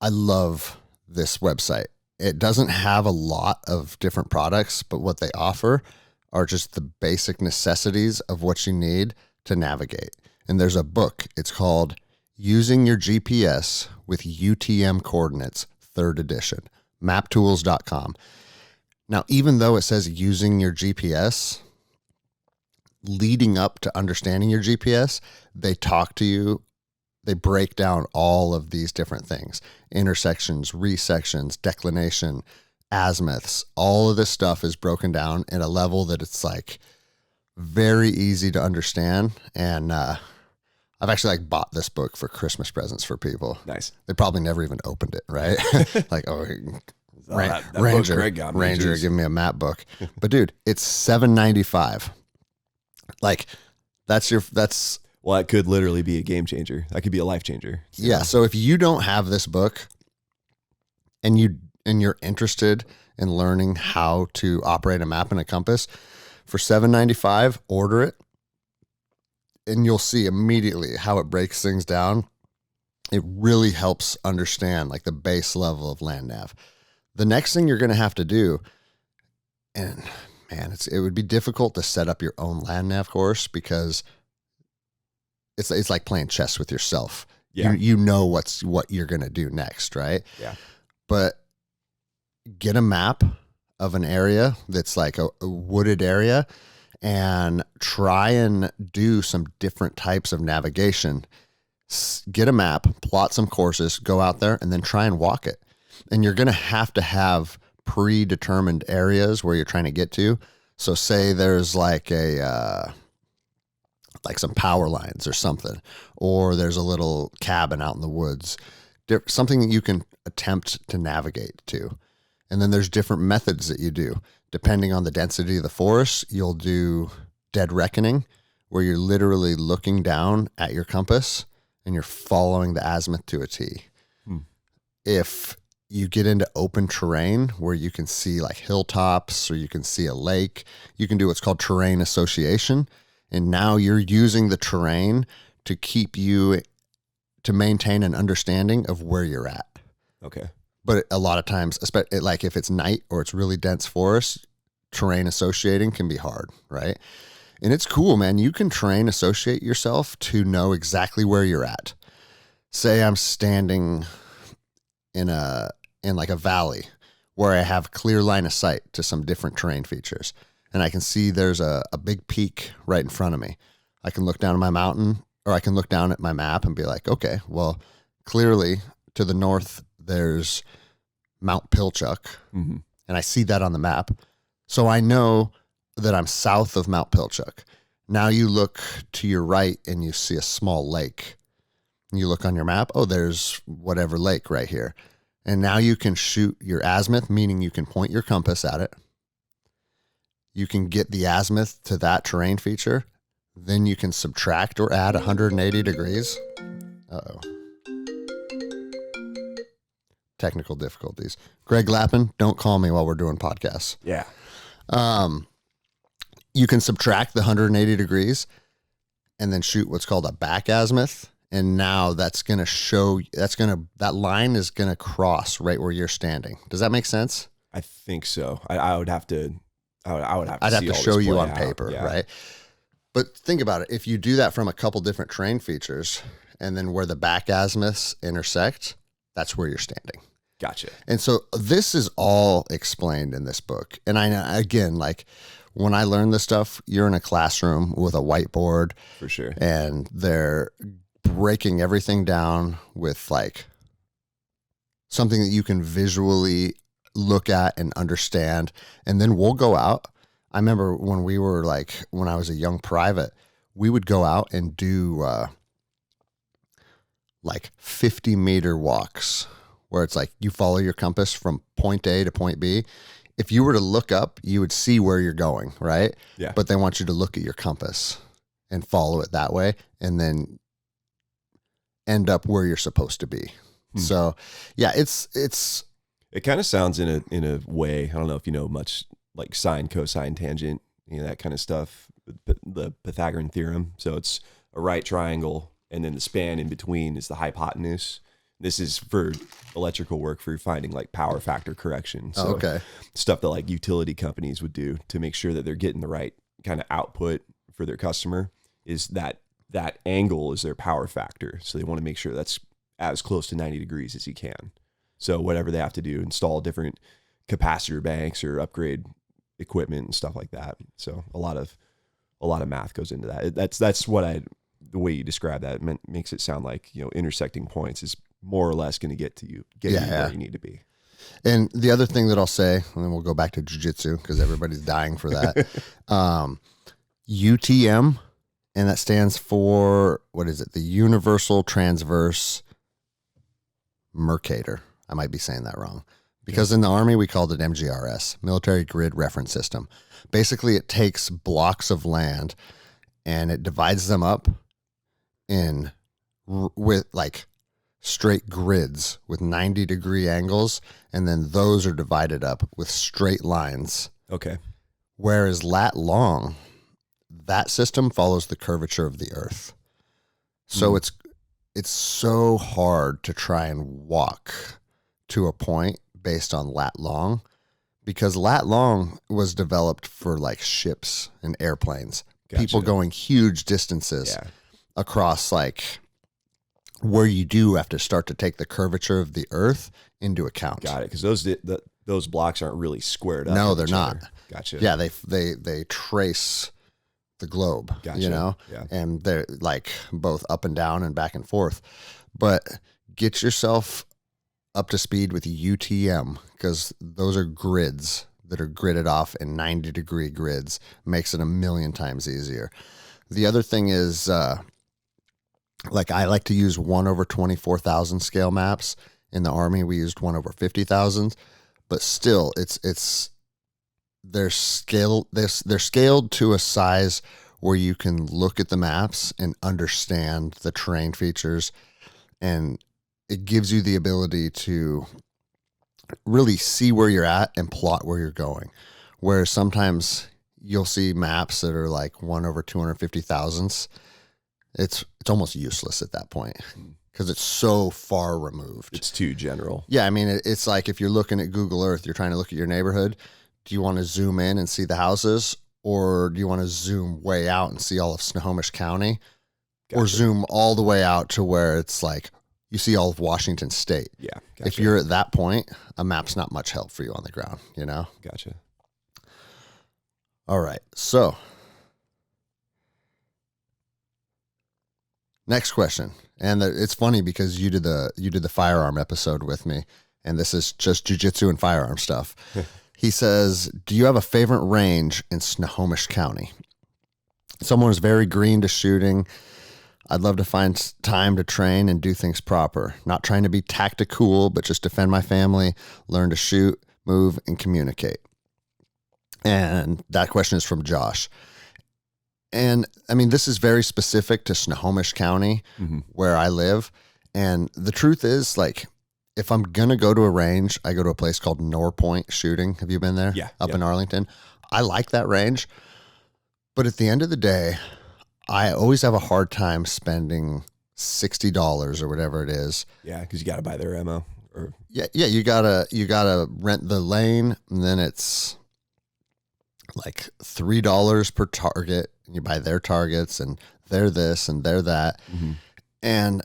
[SPEAKER 1] I love this website. It doesn't have a lot of different products, but what they offer are just the basic necessities of what you need to navigate. And there's a book. It's called Using Your GPS with UTM Coordinates, 3rd edition, maptools.com. Now, even though it says using your GPS, leading up to understanding your GPS, they talk to you. They break down all of these different things: intersections, resections, declination, azimuths. All of this stuff is broken down at a level that it's like very easy to understand. And I've actually bought this book for Christmas presents for people.
[SPEAKER 2] Nice.
[SPEAKER 1] They probably never even opened it, right?
[SPEAKER 2] that
[SPEAKER 1] Ranger,
[SPEAKER 2] book Greg got me,
[SPEAKER 1] Ranger,
[SPEAKER 2] geez.
[SPEAKER 1] give me a map book. But dude, it's $7.95.
[SPEAKER 2] Well, it could literally be a game changer. That could be a life changer.
[SPEAKER 1] Yeah. So if you don't have this book and you're interested in learning how to operate a map and a compass, for $7.95, order it, and you'll see immediately how it breaks things down it really helps understand like the base level of land nav. The next thing you're going to have to do, and man, it would be difficult to set up your own land nav course because it's like playing chess with yourself.
[SPEAKER 2] Yeah.
[SPEAKER 1] You know what you're going to do next, right?
[SPEAKER 2] Yeah.
[SPEAKER 1] But get a map of an area that's like a wooded area and try and do some different types of navigation. Get a map, plot some courses, go out there, and then try and walk it. And you're going to have predetermined areas where you're trying to get to. So say there's like like some power lines or something, or there's a little cabin out in the woods, something that you can attempt to navigate to. And then there's different methods that you do. Depending on the density of the forest, you'll do dead reckoning, where you're literally looking down at your compass and you're following the azimuth to a T. If you get into open terrain where you can see like hilltops or you can see a lake, you can do what's called terrain association. And now you're using the terrain to keep you to maintain an understanding of where you're at.
[SPEAKER 2] Okay.
[SPEAKER 1] But a lot of times, especially like if it's night or it's really dense forest, terrain associating can be hard, right? And it's cool, man. You can terrain associate yourself to know exactly where you're at. Say I'm standing in like a valley where I have clear line of sight to some different terrain features. And I can see there's a big peak right in front of me. I can look down at my mountain, or I can look down at my map and be like, okay, well, clearly to the north, there's Mount Pilchuck. And I see that on the map. So I know that I'm south of Mount Pilchuck. Now you look to your right and you see a small lake. And you look on your map, oh, there's whatever lake right here. And now you can shoot your azimuth, meaning you can point your compass at it. You can get the azimuth to that terrain feature. Then you can subtract or add 180 degrees. Uh-oh. Technical difficulties. Greg Lappin, don't call me while we're doing podcasts.
[SPEAKER 2] Yeah.
[SPEAKER 1] You can subtract the 180 degrees and then shoot what's called a back azimuth. And now that's going to show, that line is going to cross right where you're standing. Does that make sense?
[SPEAKER 2] I think so. I would have to,
[SPEAKER 1] I'd have to show you on paper, right? But think about it. If you do that from a couple different terrain features and then where the back azimuths intersect, that's where you're standing.
[SPEAKER 2] Gotcha.
[SPEAKER 1] And so this is all explained in this book. And again, like when I learned this stuff, you're in a classroom with a whiteboard.
[SPEAKER 2] For sure.
[SPEAKER 1] And they're breaking everything down with like something that you can visually look at and understand. And then we'll go out. I remember when I was a young private, we would go out and do like 50-meter walks where it's like you follow your compass from point A to point B. If you were to look up, you would see where you're going, right?
[SPEAKER 2] Yeah.
[SPEAKER 1] But they want you to look at your compass and follow it that way and then end up where you're supposed to be. So, yeah,
[SPEAKER 2] it kind of sounds in a way, I don't know if you know much like sine, cosine, tangent, that kind of stuff, the Pythagorean theorem. So it's a right triangle, and then the span in between is the hypotenuse. This is for electrical work, for finding like power factor correction. So
[SPEAKER 1] okay.
[SPEAKER 2] Stuff that like utility companies would do to make sure that they're getting the right kind of output for their customer, is that angle is their power factor. So they want to make sure that's as close to 90 degrees as you can. So whatever they have to do, install different capacitor banks or upgrade equipment and stuff like that. So a lot of math goes into that. That's what the way you describe that makes it sound like, intersecting points is more or less going to get you where you need to be.
[SPEAKER 1] And the other thing that I'll say, and then we'll go back to Jiu-Jitsu because everybody's dying for that. UTM, and that stands for, what is it? The Universal Transverse Mercator. I might be saying that wrong. Because in the Army, we called it MGRS, Military Grid Reference System. Basically, it takes blocks of land and it divides them up with like straight grids with 90-degree angles, and then those are divided up with straight lines.
[SPEAKER 2] Okay.
[SPEAKER 1] Whereas lat long, that system follows the curvature of the earth. So it's so hard to try and walk to a point based on lat long, because lat long was developed for like ships and airplanes, people going huge distances across, like where you do have to start to take the curvature of the earth into account.
[SPEAKER 2] Got it. Because those blocks aren't really squared up.
[SPEAKER 1] No, they're not.
[SPEAKER 2] Gotcha.
[SPEAKER 1] Yeah, they trace the globe,
[SPEAKER 2] Gotcha.
[SPEAKER 1] you know, and they're like both up and down and back and forth. But get yourself up to speed with UTM, because those are grids that are gridded off in 90-degree grids. Makes it a million times easier. The other thing is, like I like to use 1/24,000 scale maps. In the Army, we used 1/50,000, but still, they're scaled to a size where you can look at the maps and understand the terrain features, and it gives you the ability to really see where you're at and plot where you're going. Whereas sometimes you'll see maps that are like 1/250,000. It's almost useless at that point because it's so far removed.
[SPEAKER 2] It's too general.
[SPEAKER 1] Yeah, I mean, it's like if you're looking at Google Earth, you're trying to look at your neighborhood. Do you want to zoom in and see the houses, or do you want to zoom way out and see all of Snohomish County, or zoom all the way out to where it's like you see all of Washington State?
[SPEAKER 2] Yeah. Gotcha.
[SPEAKER 1] If you're at that point, a map's not much help for you on the ground, you know?
[SPEAKER 2] Gotcha.
[SPEAKER 1] All right. So next question. And it's funny because you did the firearm episode with me, and this is just jujitsu and firearm stuff. He says, do you have a favorite range in Snohomish County? Someone who's very green to shooting. I'd love to find time to train and do things proper. Not trying to be tactical, but just defend my family, learn to shoot, move, and communicate. And that question is from Josh. And I mean, this is very specific to Snohomish County, where I live. And the truth is, like, if I'm going to go to a range, I go to a place called Norpoint Shooting. Have you been there?
[SPEAKER 2] Yeah.
[SPEAKER 1] Up in Arlington. I like that range. But at the end of the day, I always have a hard time spending $60 or whatever it is.
[SPEAKER 2] Yeah, because you got to buy their ammo. Or
[SPEAKER 1] Yeah, you gotta rent the lane, and then it's like $3 per target. And you buy their targets, and they're this and they're that. And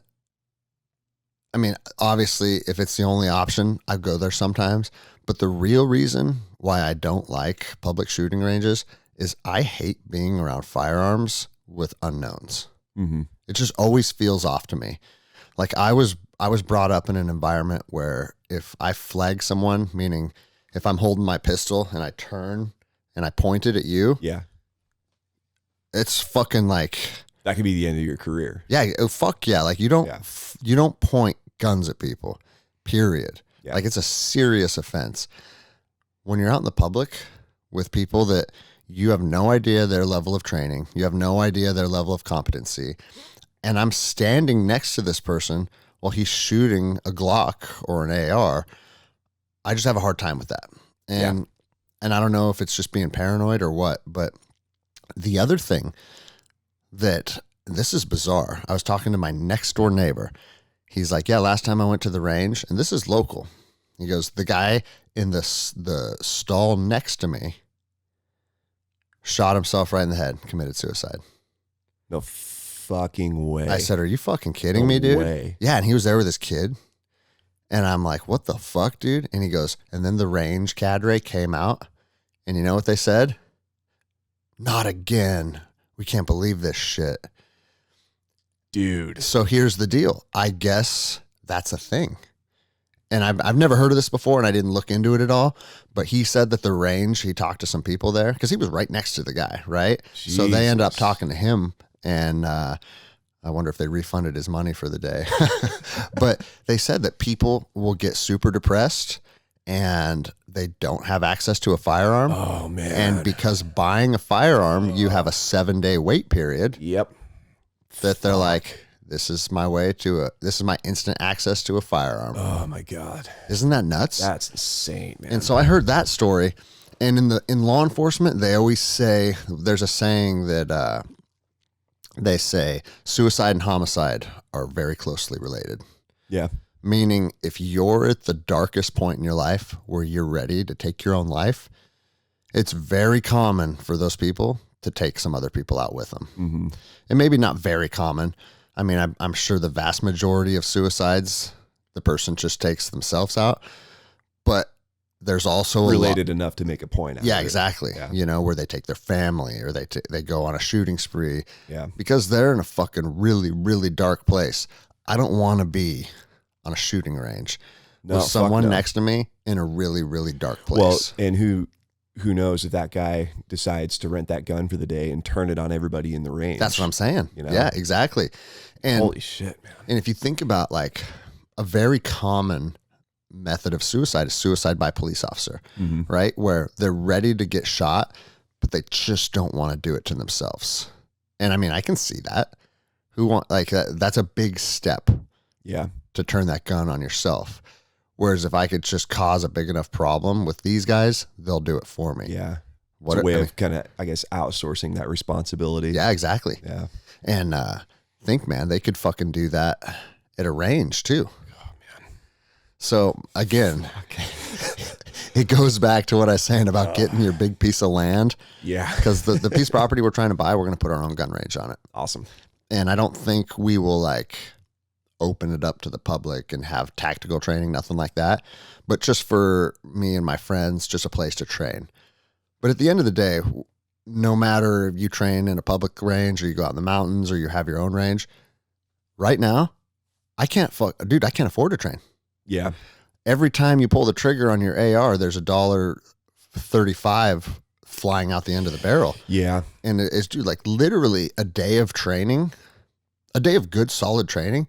[SPEAKER 1] I mean, obviously, if it's the only option, I go there sometimes. But the real reason why I don't like public shooting ranges is I hate being around firearms with unknowns. It just always feels off to me. Like I was brought up in an environment where if I flag someone, meaning if I'm holding my pistol and I turn and I point it at you, it's fucking like
[SPEAKER 2] that could be the end of your career.
[SPEAKER 1] Yeah, fuck yeah. Like you don't point guns at people. Period.
[SPEAKER 2] Yeah.
[SPEAKER 1] Like it's a serious offense. When you're out in the public with people that you have no idea their level of training, you have no idea their level of competency, and I'm standing next to this person while he's shooting a Glock or an AR, I just have a hard time with that. And I don't know if it's just being paranoid or what, but the other thing that, this is bizarre. I was talking to my next door neighbor. He's like, yeah, last time I went to the range, and this is local. He goes, the guy in the stall next to me shot himself right in the head, committed suicide.
[SPEAKER 2] No fucking way.
[SPEAKER 1] I said, are you fucking kidding me, dude?
[SPEAKER 2] Way.
[SPEAKER 1] Yeah, and he was there with his kid. And I'm like, what the fuck, dude? And he goes, and then the range cadre came out, and you know what they said? Not again. We can't believe this shit.
[SPEAKER 2] Dude.
[SPEAKER 1] So here's the deal. I guess that's a thing. And I've never heard of this before, and I didn't look into it at all. But he said that the range, he talked to some people there, because he was right next to the guy, right? Jesus. So they end up talking to him, and I wonder if they refunded his money for the day. But they said that people will get super depressed, and they don't have access to a firearm.
[SPEAKER 2] Oh, man.
[SPEAKER 1] And because buying a firearm, you have a 7-day wait period.
[SPEAKER 2] Yep.
[SPEAKER 1] That they're like, this is my instant access to a firearm.
[SPEAKER 2] Oh my God.
[SPEAKER 1] Isn't that nuts?
[SPEAKER 2] That's insane, man.
[SPEAKER 1] And so I heard that story, and in law enforcement, they always say, there's a saying that they say suicide and homicide are very closely related.
[SPEAKER 2] Yeah.
[SPEAKER 1] Meaning if you're at the darkest point in your life where you're ready to take your own life, it's very common for those people to take some other people out with them.
[SPEAKER 2] Mm-hmm.
[SPEAKER 1] And maybe not very common. I mean, I'm sure the vast majority of suicides, the person just takes themselves out. But there's also
[SPEAKER 2] related enough to make a point out
[SPEAKER 1] yeah,
[SPEAKER 2] of it.
[SPEAKER 1] exactly.
[SPEAKER 2] Yeah.
[SPEAKER 1] You know, where they take their family or they go on a shooting spree.
[SPEAKER 2] Yeah.
[SPEAKER 1] Because they're in a fucking really, really dark place. I don't want to be on a shooting range with someone next to me in a really, really dark place.
[SPEAKER 2] Well, and who knows if that guy decides to rent that gun for the day and turn it on everybody in the range.
[SPEAKER 1] That's what I'm saying.
[SPEAKER 2] You know?
[SPEAKER 1] Yeah, exactly. And
[SPEAKER 2] holy shit, man.
[SPEAKER 1] And if you think about like a very common method of suicide is suicide by police officer, right? Where they're ready to get shot, but they just don't want to do it to themselves. And I mean, I can see that. That's a big step.
[SPEAKER 2] Yeah.
[SPEAKER 1] To turn that gun on yourself. Whereas if I could just cause a big enough problem with these guys, they'll do it for me.
[SPEAKER 2] Yeah. It's a way of kind of, I guess, outsourcing that responsibility.
[SPEAKER 1] Yeah, exactly.
[SPEAKER 2] Yeah.
[SPEAKER 1] And think, man, they could fucking do that at a range too. Oh, man. So again, it goes back to what I was saying about getting your big piece of land.
[SPEAKER 2] Yeah.
[SPEAKER 1] Because the piece of property we're trying to buy, we're going to put our own gun range on it.
[SPEAKER 2] Awesome.
[SPEAKER 1] And I don't think we will like open it up to the public and have tactical training, nothing like that. But just for me and my friends, just a place to train. But at the end of the day, no matter if you train in a public range or you go out in the mountains or you have your own range, right now, I can't afford to train.
[SPEAKER 2] Yeah.
[SPEAKER 1] Every time you pull the trigger on your AR, there's $1.35 flying out the end of the barrel.
[SPEAKER 2] Yeah.
[SPEAKER 1] And it's like literally a day of training, a day of good, solid training.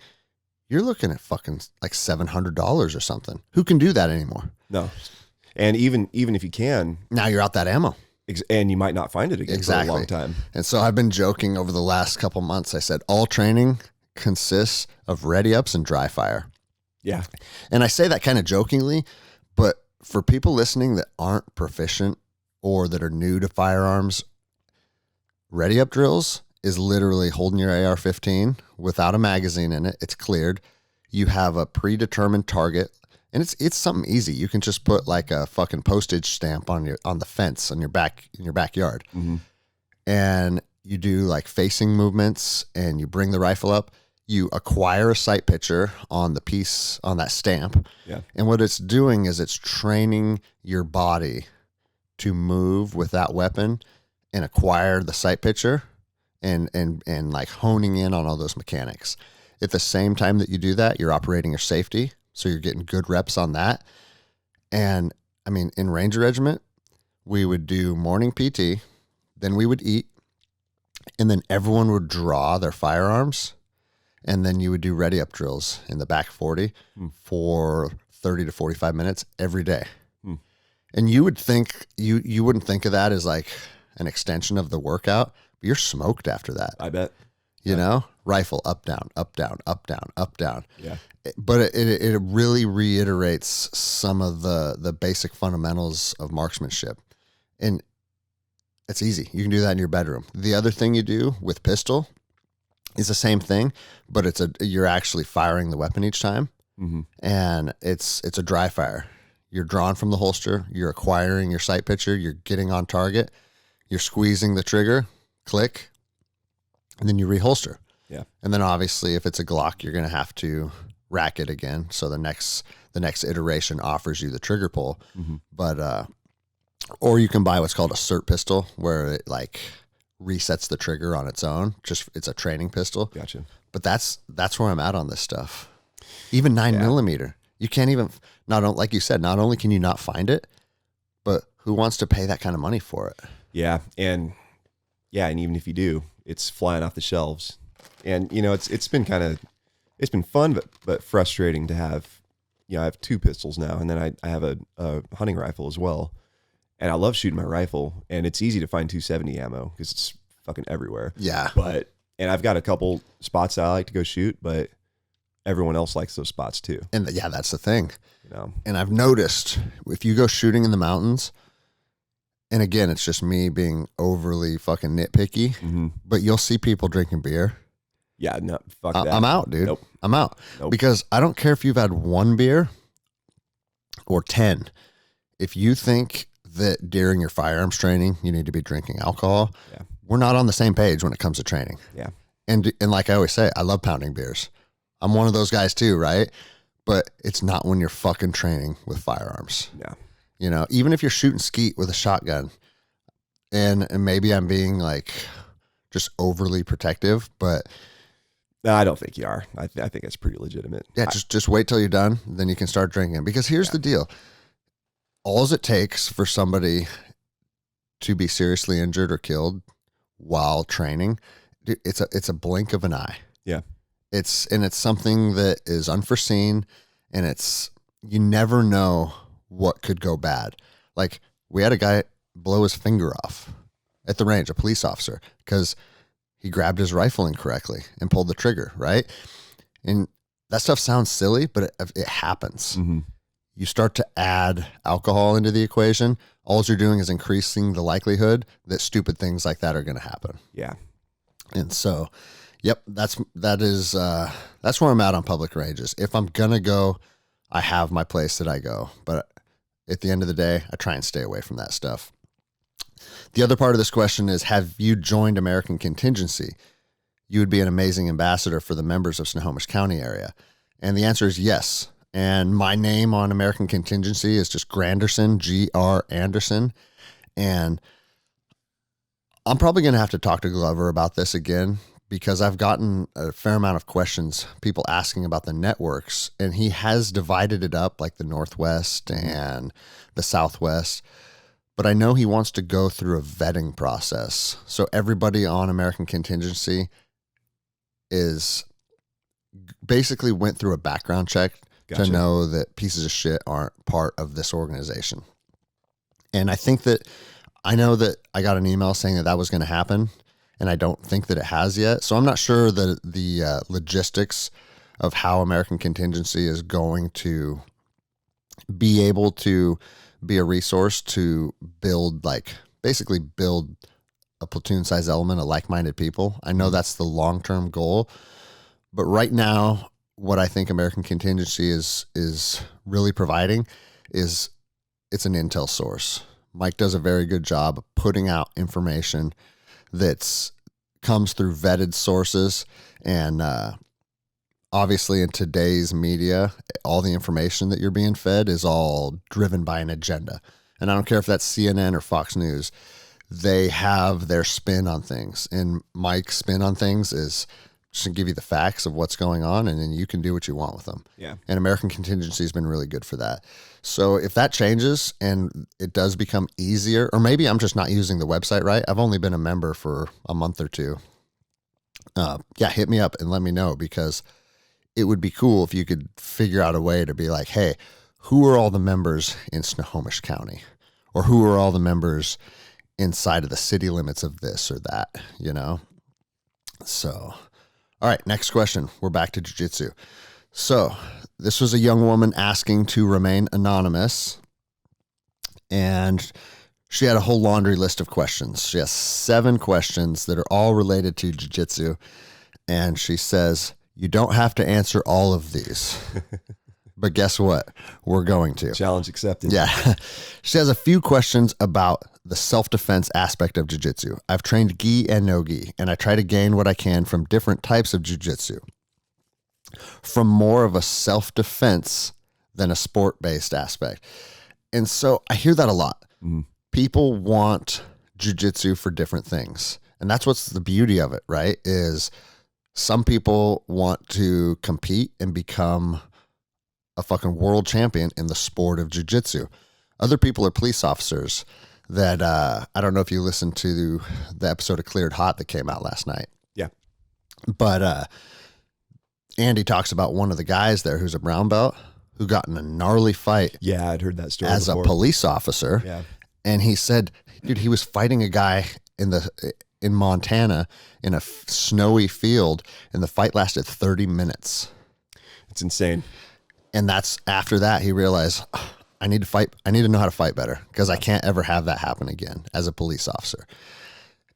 [SPEAKER 1] You're looking at fucking like $700 or something. Who can do that anymore?
[SPEAKER 2] No. And even if you can,
[SPEAKER 1] now you're out that ammo.
[SPEAKER 2] And you might not find it again for a long time.
[SPEAKER 1] And so I've been joking over the last couple months. I said, all training consists of ready ups and dry fire.
[SPEAKER 2] Yeah.
[SPEAKER 1] And I say that kind of jokingly, but for people listening that aren't proficient or that are new to firearms, ready up drills is literally holding your AR-15 without a magazine in it. It's cleared. You have a predetermined target, and it's something easy. You can just put like a fucking postage stamp on the fence in your backyard, and you do like facing movements, and you bring the rifle up. You acquire a sight picture on the piece on that stamp, and what it's doing is it's training your body to move with that weapon and acquire the sight picture. And like honing in on all those mechanics. At the same time that you do that, you're operating your safety. So you're getting good reps on that. And I mean, in Ranger Regiment, we would do morning PT, then we would eat, and then everyone would draw their firearms. And then you would do ready up drills in the back 40 for 30 to 45 minutes every day. And you would think, you wouldn't think of that as like an extension of the workout. You're smoked after that.
[SPEAKER 2] I bet.
[SPEAKER 1] You know, rifle up, down, up, down, up, down, up, down.
[SPEAKER 2] Yeah.
[SPEAKER 1] But it really reiterates some of the basic fundamentals of marksmanship. And it's easy. You can do that in your bedroom. The other thing you do with pistol is the same thing, but you're actually firing the weapon each time. And it's a dry fire. You're drawn from the holster. You're acquiring your sight picture. You're getting on target. You're squeezing the trigger. Click, and then you reholster.
[SPEAKER 2] Yeah.
[SPEAKER 1] And then obviously if it's a Glock, you're going to have to rack it again. So the next iteration offers you the trigger pull, but, or you can buy what's called a cert pistol where it like resets the trigger on its own. It's a training pistol.
[SPEAKER 2] Gotcha.
[SPEAKER 1] But that's where I'm at on this stuff. Even 9mm, you can't even, like you said, not only can you not find it, but who wants to pay that kind of money for it?
[SPEAKER 2] Yeah. And even if you do, it's flying off the shelves. And, you know, it's been fun, but frustrating to have, I have two pistols now, and then I have a hunting rifle as well. And I love shooting my rifle, and it's easy to find 270 ammo because it's fucking everywhere.
[SPEAKER 1] Yeah.
[SPEAKER 2] And I've got a couple spots that I like to go shoot, but everyone else likes those spots too.
[SPEAKER 1] And that's the thing.
[SPEAKER 2] You know?
[SPEAKER 1] And I've noticed if you go shooting in the mountains, and again, it's just me being overly fucking nitpicky, but you'll see people drinking beer.
[SPEAKER 2] Yeah, no, fuck that.
[SPEAKER 1] I'm out, dude.
[SPEAKER 2] Nope.
[SPEAKER 1] I'm out.
[SPEAKER 2] Nope.
[SPEAKER 1] Because I don't care if you've had 1 beer or 10. If you think that during your firearms training, you need to be drinking alcohol, we're not on the same page when it comes to training.
[SPEAKER 2] Yeah.
[SPEAKER 1] And like I always say, I love pounding beers. I'm one of those guys too, right? But it's not when you're fucking training with firearms.
[SPEAKER 2] Yeah.
[SPEAKER 1] You know, even if you're shooting skeet with a shotgun, and maybe I'm being like just overly protective, but
[SPEAKER 2] no, I don't think you are. I think it's pretty legitimate.
[SPEAKER 1] yeah, just wait till you're done, then you can start drinking. Because here's the deal: all it takes for somebody to be seriously injured or killed while training, it's a blink of an eye.
[SPEAKER 2] Yeah,
[SPEAKER 1] it's something that is unforeseen, and you never know what could go bad. Like, we had a guy blow his finger off at the range, a police officer, because he grabbed his rifle incorrectly and pulled the trigger, right? And that stuff sounds silly, but it happens. You start to add alcohol into the equation, all you're doing is increasing the likelihood that stupid things like that are going to happen.
[SPEAKER 2] Yeah.
[SPEAKER 1] And so, yep, that's where I'm at on public ranges. If I'm going to go, I have my place that I go, but at the end of the day, I try and stay away from that stuff. The other part of this question is, have you joined American Contingency? You would be an amazing ambassador for the members of Snohomish County area. And the answer is yes. And my name on American Contingency is just Granderson, G.R. Anderson. And I'm probably going to have to talk to Glover about this again, because I've gotten a fair amount of questions, people asking about the networks, and he has divided it up like the Northwest and the Southwest. But I know he wants to go through a vetting process. So everybody on American Contingency is basically went through a background check to know that pieces of shit aren't part of this organization. And I know that I got an email saying that was going to happen, and I don't think that it has yet. So I'm not sure that the logistics of how American Contingency is going to be able to be a resource to build a platoon size element of like-minded people. I know that's the long-term goal, but right now, what I think American Contingency is really providing is it's an intel source. Mike does a very good job of putting out information that comes through vetted sources, and obviously in today's media, all the information that you're being fed is all driven by an agenda. And I don't care if that's CNN or Fox News, they have their spin on things. And Mike's spin on things is just to give you the facts of what's going on, and then you can do what you want with them.
[SPEAKER 2] Yeah.
[SPEAKER 1] And American Contingency has been really good for that. So if that changes and it does become easier, or maybe I'm just not using the website right. I've only been a member for a month or two. Hit me up and let me know, because it would be cool if you could figure out a way to be like, hey, who are all the members in Snohomish County? Or who are all the members inside of the city limits of this or that, you know? So, all right, next question. We're back to jiu-jitsu. So this was a young woman asking to remain anonymous, and she had a whole laundry list of questions. She has 7 questions that are all related to jiu-jitsu, and she says, you don't have to answer all of these, but guess what? We're going to.
[SPEAKER 2] Challenge accepted.
[SPEAKER 1] Yeah. She has a few questions about the self-defense aspect of jiu-jitsu. I've trained gi and no-gi, and I try to gain what I can from different types of jiu-jitsu, from more of a self-defense than a sport-based aspect. And so I hear that a lot. People want jiu-jitsu for different things. And that's what's the beauty of it, right? Is some people want to compete and become a fucking world champion in the sport of jiu-jitsu. Other people are police officers that, I don't know if you listened to the episode of Cleared Hot that came out last night.
[SPEAKER 2] Yeah.
[SPEAKER 1] But Andy talks about one of the guys there who's a brown belt who got in a gnarly fight.
[SPEAKER 2] Yeah, I'd heard that story
[SPEAKER 1] as
[SPEAKER 2] before.
[SPEAKER 1] a police officer.
[SPEAKER 2] Yeah.
[SPEAKER 1] And he said, dude, he was fighting a guy in Montana in a snowy field, and the fight lasted 30 minutes.
[SPEAKER 2] It's insane.
[SPEAKER 1] And that's after that he realized, I need to fight. I need to know how to fight better because I can't ever have that happen again as a police officer.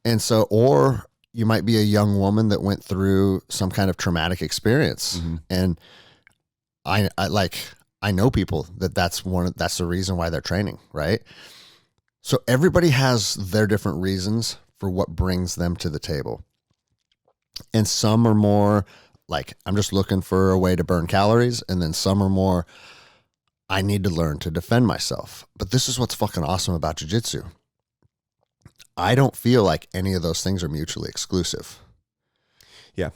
[SPEAKER 1] And so, or you might be a young woman that went through some kind of traumatic experience. And I know people that's the reason why they're training, right? So everybody has their different reasons for what brings them to the table. And some are more like, I'm just looking for a way to burn calories. And then some are more, I need to learn to defend myself. But this is what's fucking awesome about jiu-jitsu. I don't feel like any of those things are mutually exclusive.
[SPEAKER 2] Yeah.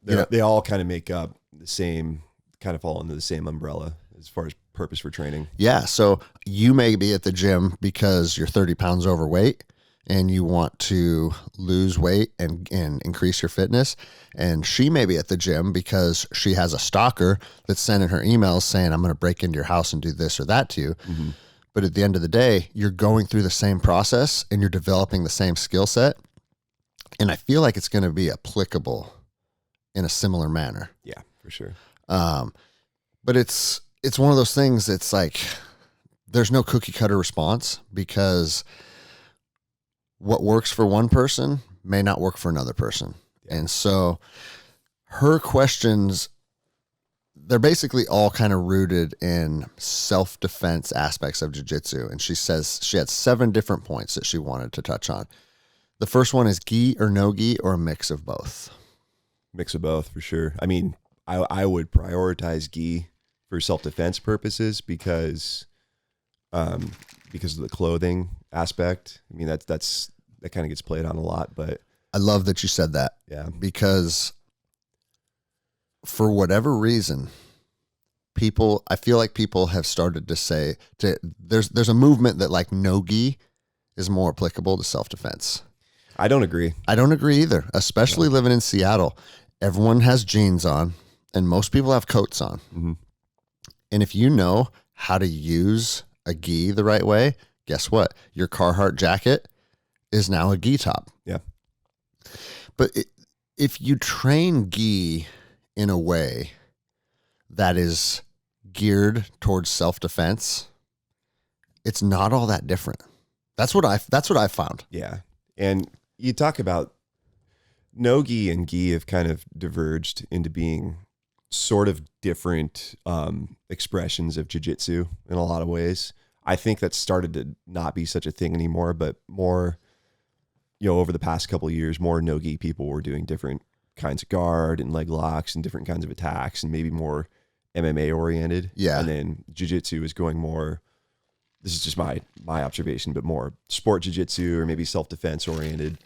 [SPEAKER 2] They all kind of make up the same, kind of fall under the same umbrella as far as purpose for training.
[SPEAKER 1] Yeah. So you may be at the gym because you're 30 pounds overweight and you want to lose weight and increase your fitness. And she may be at the gym because she has a stalker that's sending her emails saying, I'm going to break into your house and do this or that to you. But at the end of the day, you're going through the same process and you're developing the same skill set. And I feel like it's going to be applicable in a similar manner.
[SPEAKER 2] Yeah, for sure.
[SPEAKER 1] But it's one of those things that's like, there's no cookie cutter response because what works for one person may not work for another person. Yeah. And so her questions, they're basically all kind of rooted in self-defense aspects of jiu-jitsu. And she says she had 7 different points that she wanted to touch on. The first one is gi or no gi or a mix of both.
[SPEAKER 2] Mix of both for sure. I mean, I would prioritize gi for self-defense purposes because of the clothing aspect. I mean, that kind of gets played on a lot, but
[SPEAKER 1] I love that you said that.
[SPEAKER 2] Yeah.
[SPEAKER 1] Because for whatever reason, I feel like people have started to say there's a movement that like no-gi is more applicable to self-defense.
[SPEAKER 2] I don't agree.
[SPEAKER 1] I don't agree either, especially living in Seattle. Everyone has jeans on and most people have coats on. And if you know how to use a gi the right way, guess what? Your Carhartt jacket is now a gi top.
[SPEAKER 2] Yeah.
[SPEAKER 1] But if you train gi in a way that is geared towards self-defense, it's not all that different. That's what I found.
[SPEAKER 2] Yeah. And you talk about no-gi and gi have kind of diverged into being sort of different expressions of jiu-jitsu in a lot of ways. I think that's started to not be such a thing anymore, but more, over the past couple of years, more no-gi people were doing different kinds of guard and leg locks and different kinds of attacks and maybe more MMA oriented.
[SPEAKER 1] Yeah.
[SPEAKER 2] And then jiu-jitsu is going more, this is just my observation, but more sport jiu-jitsu or maybe self-defense oriented.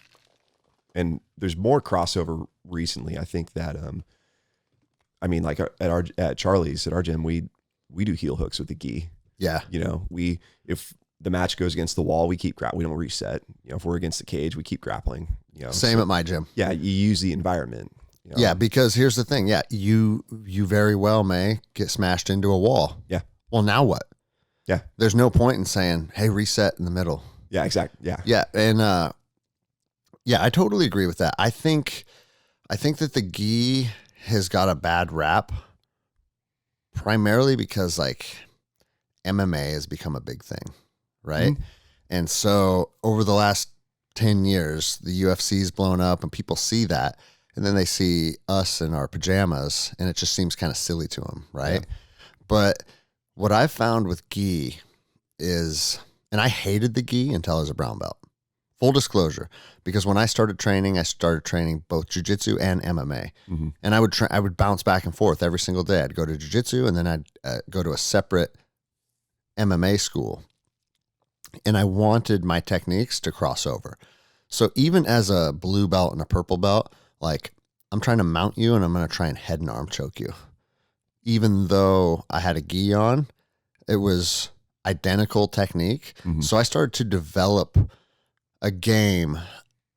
[SPEAKER 2] And there's more crossover recently. I think that, like at Charlie's, at our gym, we do heel hooks with the gi.
[SPEAKER 1] Yeah.
[SPEAKER 2] If the match goes against the wall, we keep we don't reset. If we're against the cage, we keep grappling.
[SPEAKER 1] Same at my gym.
[SPEAKER 2] Yeah, you use the environment.
[SPEAKER 1] Yeah, because here's the thing. Yeah, you very well may get smashed into a wall.
[SPEAKER 2] Yeah.
[SPEAKER 1] Well, now what?
[SPEAKER 2] Yeah.
[SPEAKER 1] There's no point in saying, "Hey, reset in the middle."
[SPEAKER 2] Yeah, exactly. Yeah.
[SPEAKER 1] Yeah, and I totally agree with that. I think that the gi has got a bad rap, primarily because like MMA has become a big thing, right? Mm-hmm. And so over the last 10 years, the UFC's blown up and people see that. And then they see us in our pajamas and it just seems kind of silly to them, right? Yeah. But what I've found with gi is, and I hated the gi until I was a brown belt. Full disclosure, because when I started training both jiu-jitsu and MMA. Mm-hmm. And I would bounce back and forth every single day. I'd go to jiu-jitsu and then I'd go to a separate MMA school. And I wanted my techniques to cross over. So even as a blue belt and a purple belt, like I'm trying to mount you and I'm going to try and head and arm choke you. Even though I had a gi on, it was identical technique. Mm-hmm. So I started to develop a game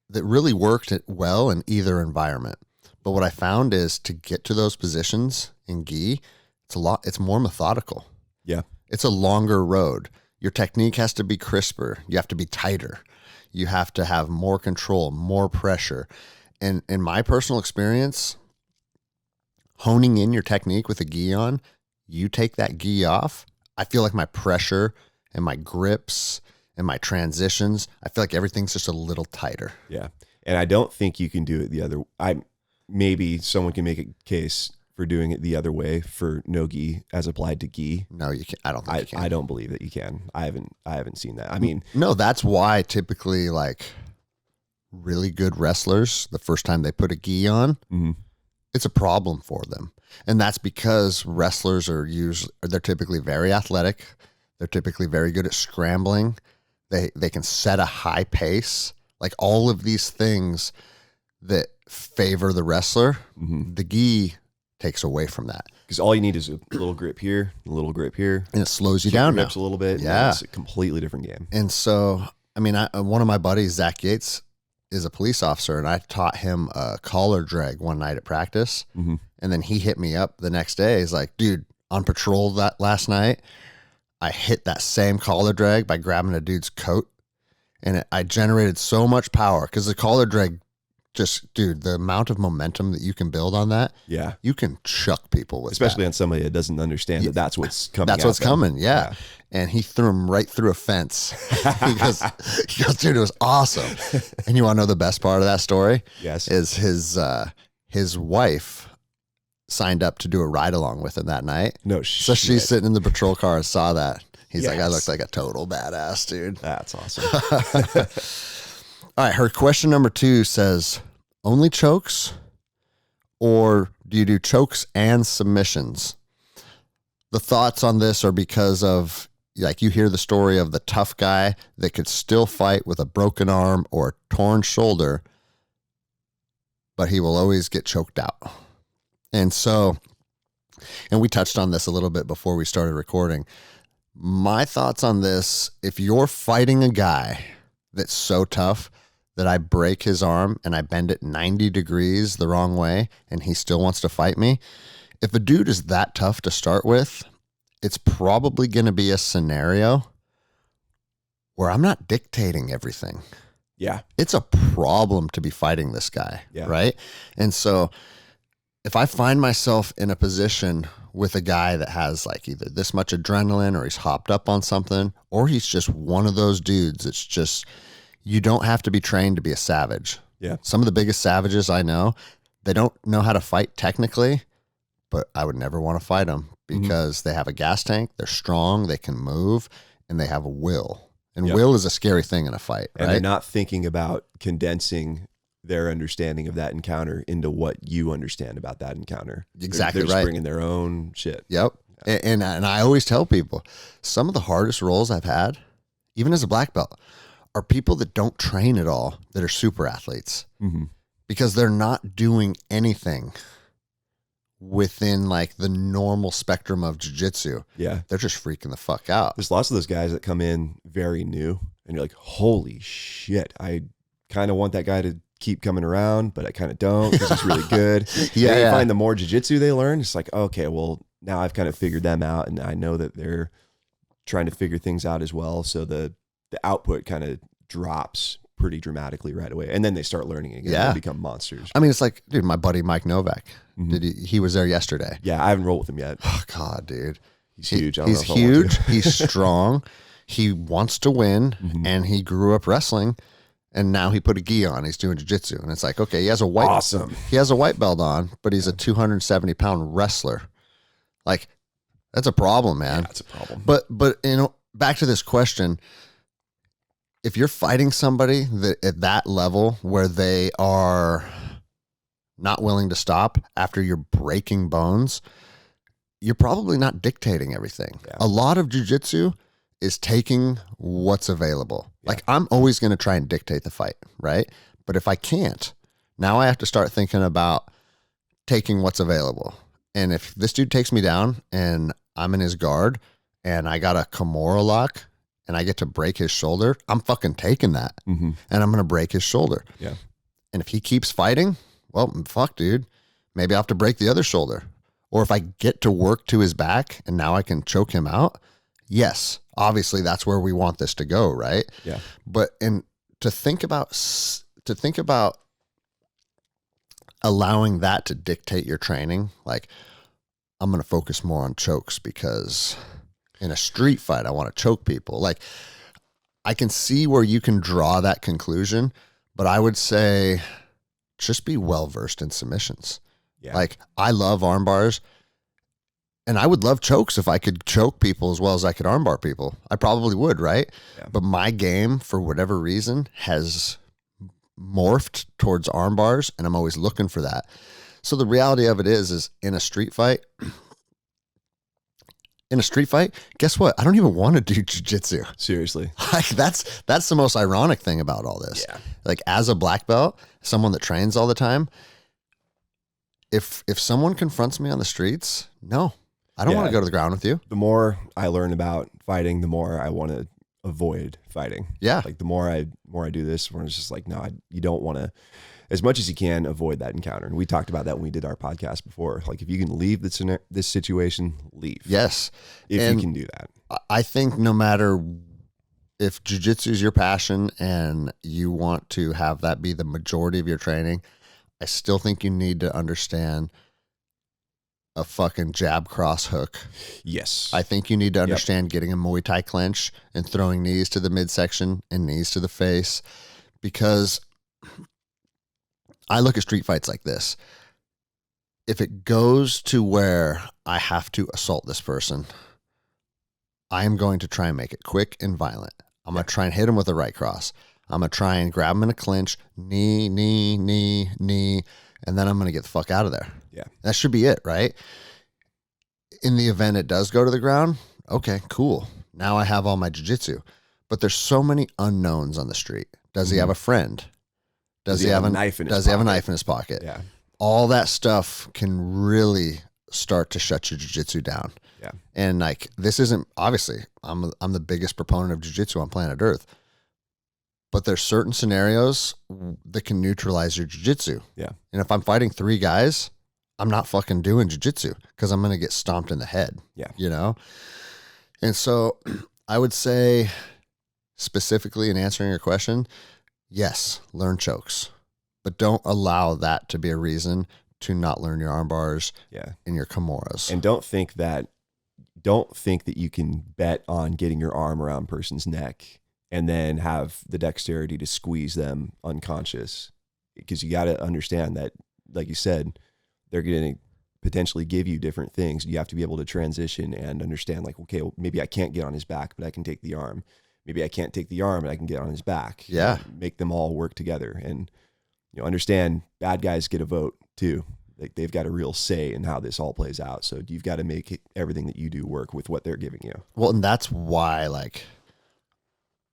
[SPEAKER 1] that really worked well in either environment. But what I found is to get to those positions in gi, it's more methodical.
[SPEAKER 2] Yeah.
[SPEAKER 1] It's a longer road. Your technique has to be crisper. You have to be tighter. You have to have more control, more pressure. And in my personal experience, honing in your technique with a gi on, you take that gi off, I feel like my pressure and my grips and my transitions, I feel like everything's just a little tighter.
[SPEAKER 2] Yeah. And I don't think you can do it the other. Maybe someone can make a case for doing it the other way for no-gi as applied to gi.
[SPEAKER 1] No, you can't. I don't think you can.
[SPEAKER 2] I don't believe that you can. I haven't seen that. I mean,
[SPEAKER 1] no, that's why typically like really good wrestlers, the first time they put a gi on, it's a problem for them. And that's because wrestlers they're typically very athletic. They're typically very good at scrambling. They can set a high pace. Like all of these things that favor the wrestler, the gi takes away from that.
[SPEAKER 2] Because all you need is a little grip here, a little grip here.
[SPEAKER 1] And it slows you down now.
[SPEAKER 2] A little bit.
[SPEAKER 1] Yeah.
[SPEAKER 2] It's a completely different game.
[SPEAKER 1] And so, I mean, one of my buddies, Zach Yates, is a police officer, and I taught him a collar drag one night at practice. And then he hit me up the next day. He's like, dude, on patrol that last night, I hit that same collar drag by grabbing a dude's coat. And I generated so much power because the collar drag dude, the amount of momentum that you can build on that, you can chuck people with
[SPEAKER 2] especially on somebody that doesn't understand that that's what's coming.
[SPEAKER 1] That's what's coming, yeah. And he threw him right through a fence. he goes, dude, it was awesome. And you want to know the best part of that story?
[SPEAKER 2] Yes.
[SPEAKER 1] Is his wife signed up to do a ride along with him that night.
[SPEAKER 2] No
[SPEAKER 1] So
[SPEAKER 2] shit.
[SPEAKER 1] she's sitting in the patrol car and saw that. He's like, I look like a total badass, dude.
[SPEAKER 2] That's awesome.
[SPEAKER 1] All right, her question number 2 says, only chokes, or do you do chokes and submissions? The thoughts on this are because of, like, you hear the story of the tough guy that could still fight with a broken arm or a torn shoulder, but he will always get choked out. And so, and we touched on this a little bit before we started recording. My thoughts on this, if you're fighting a guy that's so tough that I break his arm and I bend it 90 degrees the wrong way and he still wants to fight me, if a dude is that tough to start with, it's probably going to be a scenario where I'm not dictating everything.
[SPEAKER 2] Yeah.
[SPEAKER 1] It's a problem to be fighting this guy, right? And so if I find myself in a position with a guy that has like either this much adrenaline or he's hopped up on something, or he's just one of those dudes, it's just, you don't have to be trained to be a savage.
[SPEAKER 2] Yeah.
[SPEAKER 1] Some of the biggest savages I know, they don't know how to fight technically, but I would never want to fight them because they have a gas tank, they're strong, they can move, and they have a will. And will is a scary thing in a fight, right?
[SPEAKER 2] And they're not thinking about condensing their understanding of that encounter into what you understand about that encounter.
[SPEAKER 1] Exactly,
[SPEAKER 2] they're just
[SPEAKER 1] right.
[SPEAKER 2] bringing their own shit.
[SPEAKER 1] Yep. Yeah. And I always tell people, some of the hardest roles I've had, even as a black belt, are people that don't train at all, that are super athletes, because they're not doing anything within like the normal spectrum of jiu-jitsu.
[SPEAKER 2] Yeah.
[SPEAKER 1] They're just freaking the fuck out.
[SPEAKER 2] There's lots of those guys that come in very new and you're like, holy shit, I kind of want that guy to keep coming around, but I kind of don't because he's really good.
[SPEAKER 1] Yeah,
[SPEAKER 2] and you find the more jiu-jitsu they learn, it's like, okay, well, now I've kind of figured them out and I know that they're trying to figure things out as well. So the output kind of drops pretty dramatically right away. And then they start learning again and become monsters.
[SPEAKER 1] I mean, it's like, dude, my buddy Mike Novak, he was there yesterday.
[SPEAKER 2] Yeah, I haven't rolled with him yet.
[SPEAKER 1] Oh, God, dude.
[SPEAKER 2] He's huge.
[SPEAKER 1] He's huge. He's strong. He wants to win, and he grew up wrestling, and now he put a gi on. He's doing jiu-jitsu, and it's like, okay, he has a white belt on, but he's a 270-pound wrestler. Like, that's a problem, man.
[SPEAKER 2] Yeah, that's a problem.
[SPEAKER 1] But you know, back to this question, if you're fighting somebody that at that level where they are not willing to stop after you're breaking bones, you're probably not dictating everything. Yeah. A lot of jiu-jitsu is taking what's available. Yeah. Like, I'm always going to try and dictate the fight, right? But if I can't, now I have to start thinking about taking what's available. And if this dude takes me down and I'm in his guard and I got a Kimura lock and I get to break his shoulder, I'm fucking taking that. And I'm going to break his shoulder.
[SPEAKER 2] Yeah.
[SPEAKER 1] And if he keeps fighting, well, fuck, dude. Maybe I'll have to break the other shoulder. Or if I get to work to his back and now I can choke him out, yes, obviously that's where we want this to go, right?
[SPEAKER 2] Yeah.
[SPEAKER 1] But to think about allowing that to dictate your training, like, I'm going to focus more on chokes because In a street fight, I want to choke people. Like, I can see where you can draw that conclusion, but I would say just be well-versed in submissions.
[SPEAKER 2] Yeah.
[SPEAKER 1] Like, I love arm bars, and I would love chokes if I could choke people as well as I could armbar people. I probably would, right?
[SPEAKER 2] Yeah.
[SPEAKER 1] But my game, for whatever reason, has morphed towards arm bars, and I'm always looking for that. So the reality of it is in a street fight, guess what? I don't even want to do jiu-jitsu.
[SPEAKER 2] Seriously.
[SPEAKER 1] Like, that's the most ironic thing about all this.
[SPEAKER 2] Yeah.
[SPEAKER 1] Like, as a black belt, someone that trains all the time, if someone confronts me on the streets, no, I don't want to go to the ground with you.
[SPEAKER 2] The more I learn about fighting, the more I want to avoid fighting.
[SPEAKER 1] Yeah.
[SPEAKER 2] Like the more I do this, where it's just like, no, you don't want to, as much as you can, avoid that encounter. And we talked about that when we did our podcast before. Like, if you can leave this situation, leave.
[SPEAKER 1] Yes.
[SPEAKER 2] If you can do that.
[SPEAKER 1] I think no matter if jiu-jitsu is your passion and you want to have that be the majority of your training, I still think you need to understand a fucking jab cross hook.
[SPEAKER 2] Yes.
[SPEAKER 1] I think you need to understand getting a Muay Thai clinch and throwing knees to the midsection and knees to the face, because I look at street fights like this. If it goes to where I have to assault this person, I am going to try and make it quick and violent. I'm going to try and hit him with a right cross. I'm going to try and grab him in a clinch, knee, knee, knee, knee, and then I'm going to get the fuck out of there.
[SPEAKER 2] Yeah.
[SPEAKER 1] That should be it, right? In the event it does go to the ground, okay, cool. Now I have all my jiu-jitsu. But there's so many unknowns on the street. Does he have a friend? Does he have a knife in his pocket?
[SPEAKER 2] Yeah.
[SPEAKER 1] All that stuff can really start to shut your jiu-jitsu down.
[SPEAKER 2] Yeah.
[SPEAKER 1] And like, this isn't, obviously, I'm the biggest proponent of jiu-jitsu on planet Earth. But there's certain scenarios that can neutralize your jiu-jitsu.
[SPEAKER 2] Yeah.
[SPEAKER 1] And if I'm fighting 3 guys, I'm not fucking doing jiu-jitsu because I'm going to get stomped in the head.
[SPEAKER 2] Yeah.
[SPEAKER 1] You know? And so I would say, specifically in answering your question, yes, learn chokes. But don't allow that to be a reason to not learn your arm bars and your kimuras.
[SPEAKER 2] And don't think that you can bet on getting your arm around a person's neck and then have the dexterity to squeeze them unconscious. Because you got to understand that, like you said, they're going to potentially give you different things. You have to be able to transition and understand, like, okay, well, maybe I can't get on his back, but I can take the arm. Maybe I can't take the arm, but I can get on his back.
[SPEAKER 1] Yeah.
[SPEAKER 2] Make them all work together. And, understand bad guys get a vote too. Like, they've got a real say in how this all plays out. So you've got to make everything that you do work with what they're giving you.
[SPEAKER 1] Well, and that's why, like,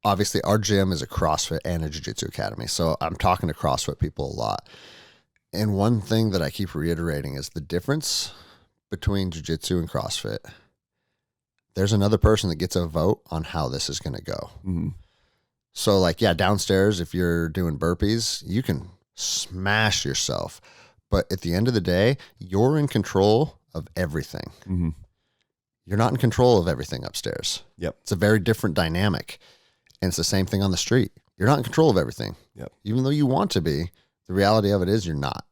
[SPEAKER 1] obviously our gym is a CrossFit and a Jiu-Jitsu academy. So I'm talking to CrossFit people a lot. And one thing that I keep reiterating is the difference between Jiu-Jitsu and CrossFit. There's another person that gets a vote on how this is going to go.
[SPEAKER 2] Mm-hmm.
[SPEAKER 1] So, like, yeah, downstairs, if you're doing burpees, you can smash yourself. But at the end of the day, you're in control of everything.
[SPEAKER 2] Mm-hmm.
[SPEAKER 1] You're not in control of everything upstairs.
[SPEAKER 2] Yep.
[SPEAKER 1] It's a very different dynamic. And it's the same thing on the street. You're not in control of everything.
[SPEAKER 2] Yep.
[SPEAKER 1] Even though you want to be, the reality of it is you're not.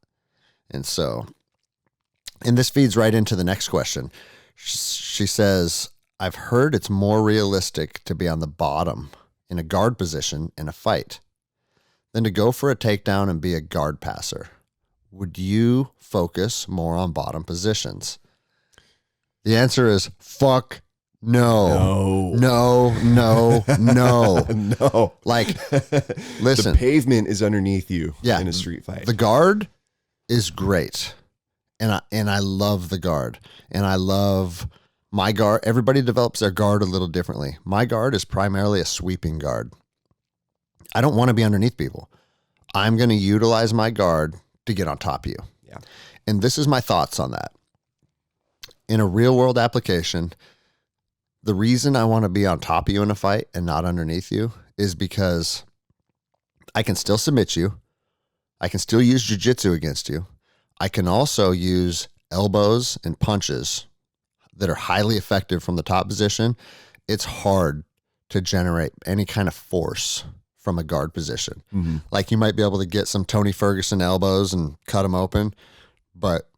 [SPEAKER 1] And so, and this feeds right into the next question. She says, I've heard it's more realistic to be on the bottom in a guard position in a fight than to go for a takedown and be a guard passer. Would you focus more on bottom positions? The answer is fuck no. No.
[SPEAKER 2] No.
[SPEAKER 1] Like, listen.
[SPEAKER 2] The pavement is underneath you in a street fight.
[SPEAKER 1] The guard is great. And I love the guard. And I love my guard. Everybody develops their guard a little differently. My guard is primarily a sweeping guard. I don't want to be underneath people. I'm going to utilize my guard to get on top of you.
[SPEAKER 2] Yeah.
[SPEAKER 1] And this is my thoughts on that. In a real world application, the reason I want to be on top of you in a fight and not underneath you is because I can still submit you. I can still use jiu-jitsu against you. I can also use elbows and punches that are highly effective from the top position. It's hard to generate any kind of force from a guard position.
[SPEAKER 2] Mm-hmm.
[SPEAKER 1] Like, you might be able to get some Tony Ferguson elbows and cut them open, but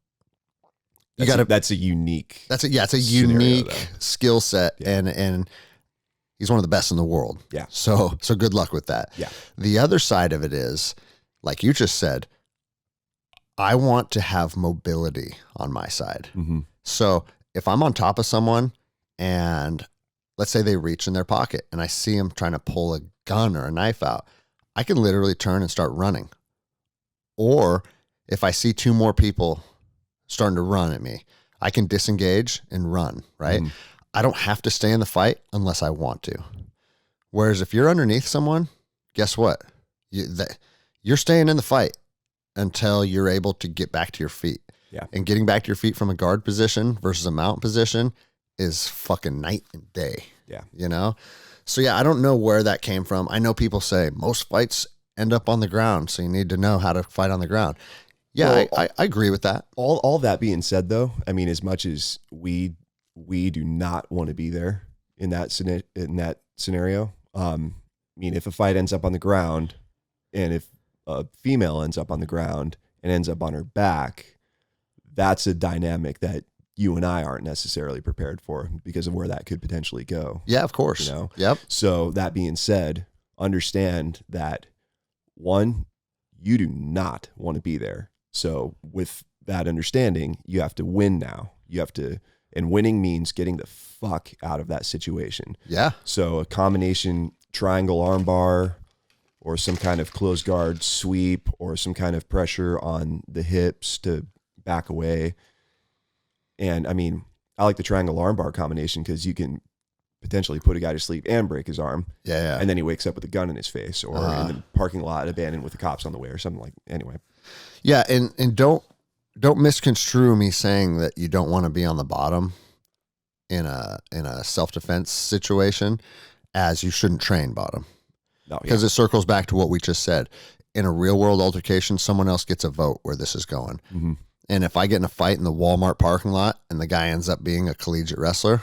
[SPEAKER 2] that's a unique.
[SPEAKER 1] It's a
[SPEAKER 2] scenario,
[SPEAKER 1] unique skill set, and he's one of the best in the world.
[SPEAKER 2] Yeah.
[SPEAKER 1] So good luck with that.
[SPEAKER 2] Yeah.
[SPEAKER 1] The other side of it is, like you just said, I want to have mobility on my side.
[SPEAKER 2] Mm-hmm.
[SPEAKER 1] So if I'm on top of someone and let's say they reach in their pocket and I see them trying to pull a gun or a knife out, I can literally turn and start running. Or if I see two more people starting to run at me, I can disengage and run, right?
[SPEAKER 2] Mm.
[SPEAKER 1] I don't have to stay in the fight unless I want to. Whereas if you're underneath someone, guess what? You're staying in the fight until you're able to get back to your feet.
[SPEAKER 2] Yeah.
[SPEAKER 1] And getting back to your feet from a guard position versus a mount position is fucking night and day.
[SPEAKER 2] Yeah.
[SPEAKER 1] You know? So yeah, I don't know where that came from. I know people say most fights end up on the ground, so you need to know how to fight on the ground. Yeah, well, I agree with that.
[SPEAKER 2] All that being said, though, I mean, as much as we do not want to be there in that scenario, I mean, if a fight ends up on the ground, and if a female ends up on the ground and ends up on her back, that's a dynamic that you and I aren't necessarily prepared for because of where that could potentially go.
[SPEAKER 1] Yeah, of course.
[SPEAKER 2] You know?
[SPEAKER 1] Yep.
[SPEAKER 2] So that being said, understand that one, you do not want to be there. So with that understanding, you have to win now. And winning means getting the fuck out of that situation.
[SPEAKER 1] Yeah.
[SPEAKER 2] So a combination triangle armbar or some kind of closed guard sweep or some kind of pressure on the hips to back away. And I mean, I like the triangle armbar combination because you can potentially put a guy to sleep and break his arm.
[SPEAKER 1] Yeah.
[SPEAKER 2] And then he wakes up with a gun in his face or in the parking lot abandoned with the cops on the way or something like anyway.
[SPEAKER 1] Yeah. And don't misconstrue me saying that you don't want to be on the bottom in a self-defense situation as you shouldn't train bottom.
[SPEAKER 2] No,
[SPEAKER 1] because it circles back to what we just said. In a real world altercation, someone else gets a vote where this is going.
[SPEAKER 2] Mm-hmm.
[SPEAKER 1] And if I get in a fight in the Walmart parking lot and the guy ends up being a collegiate wrestler,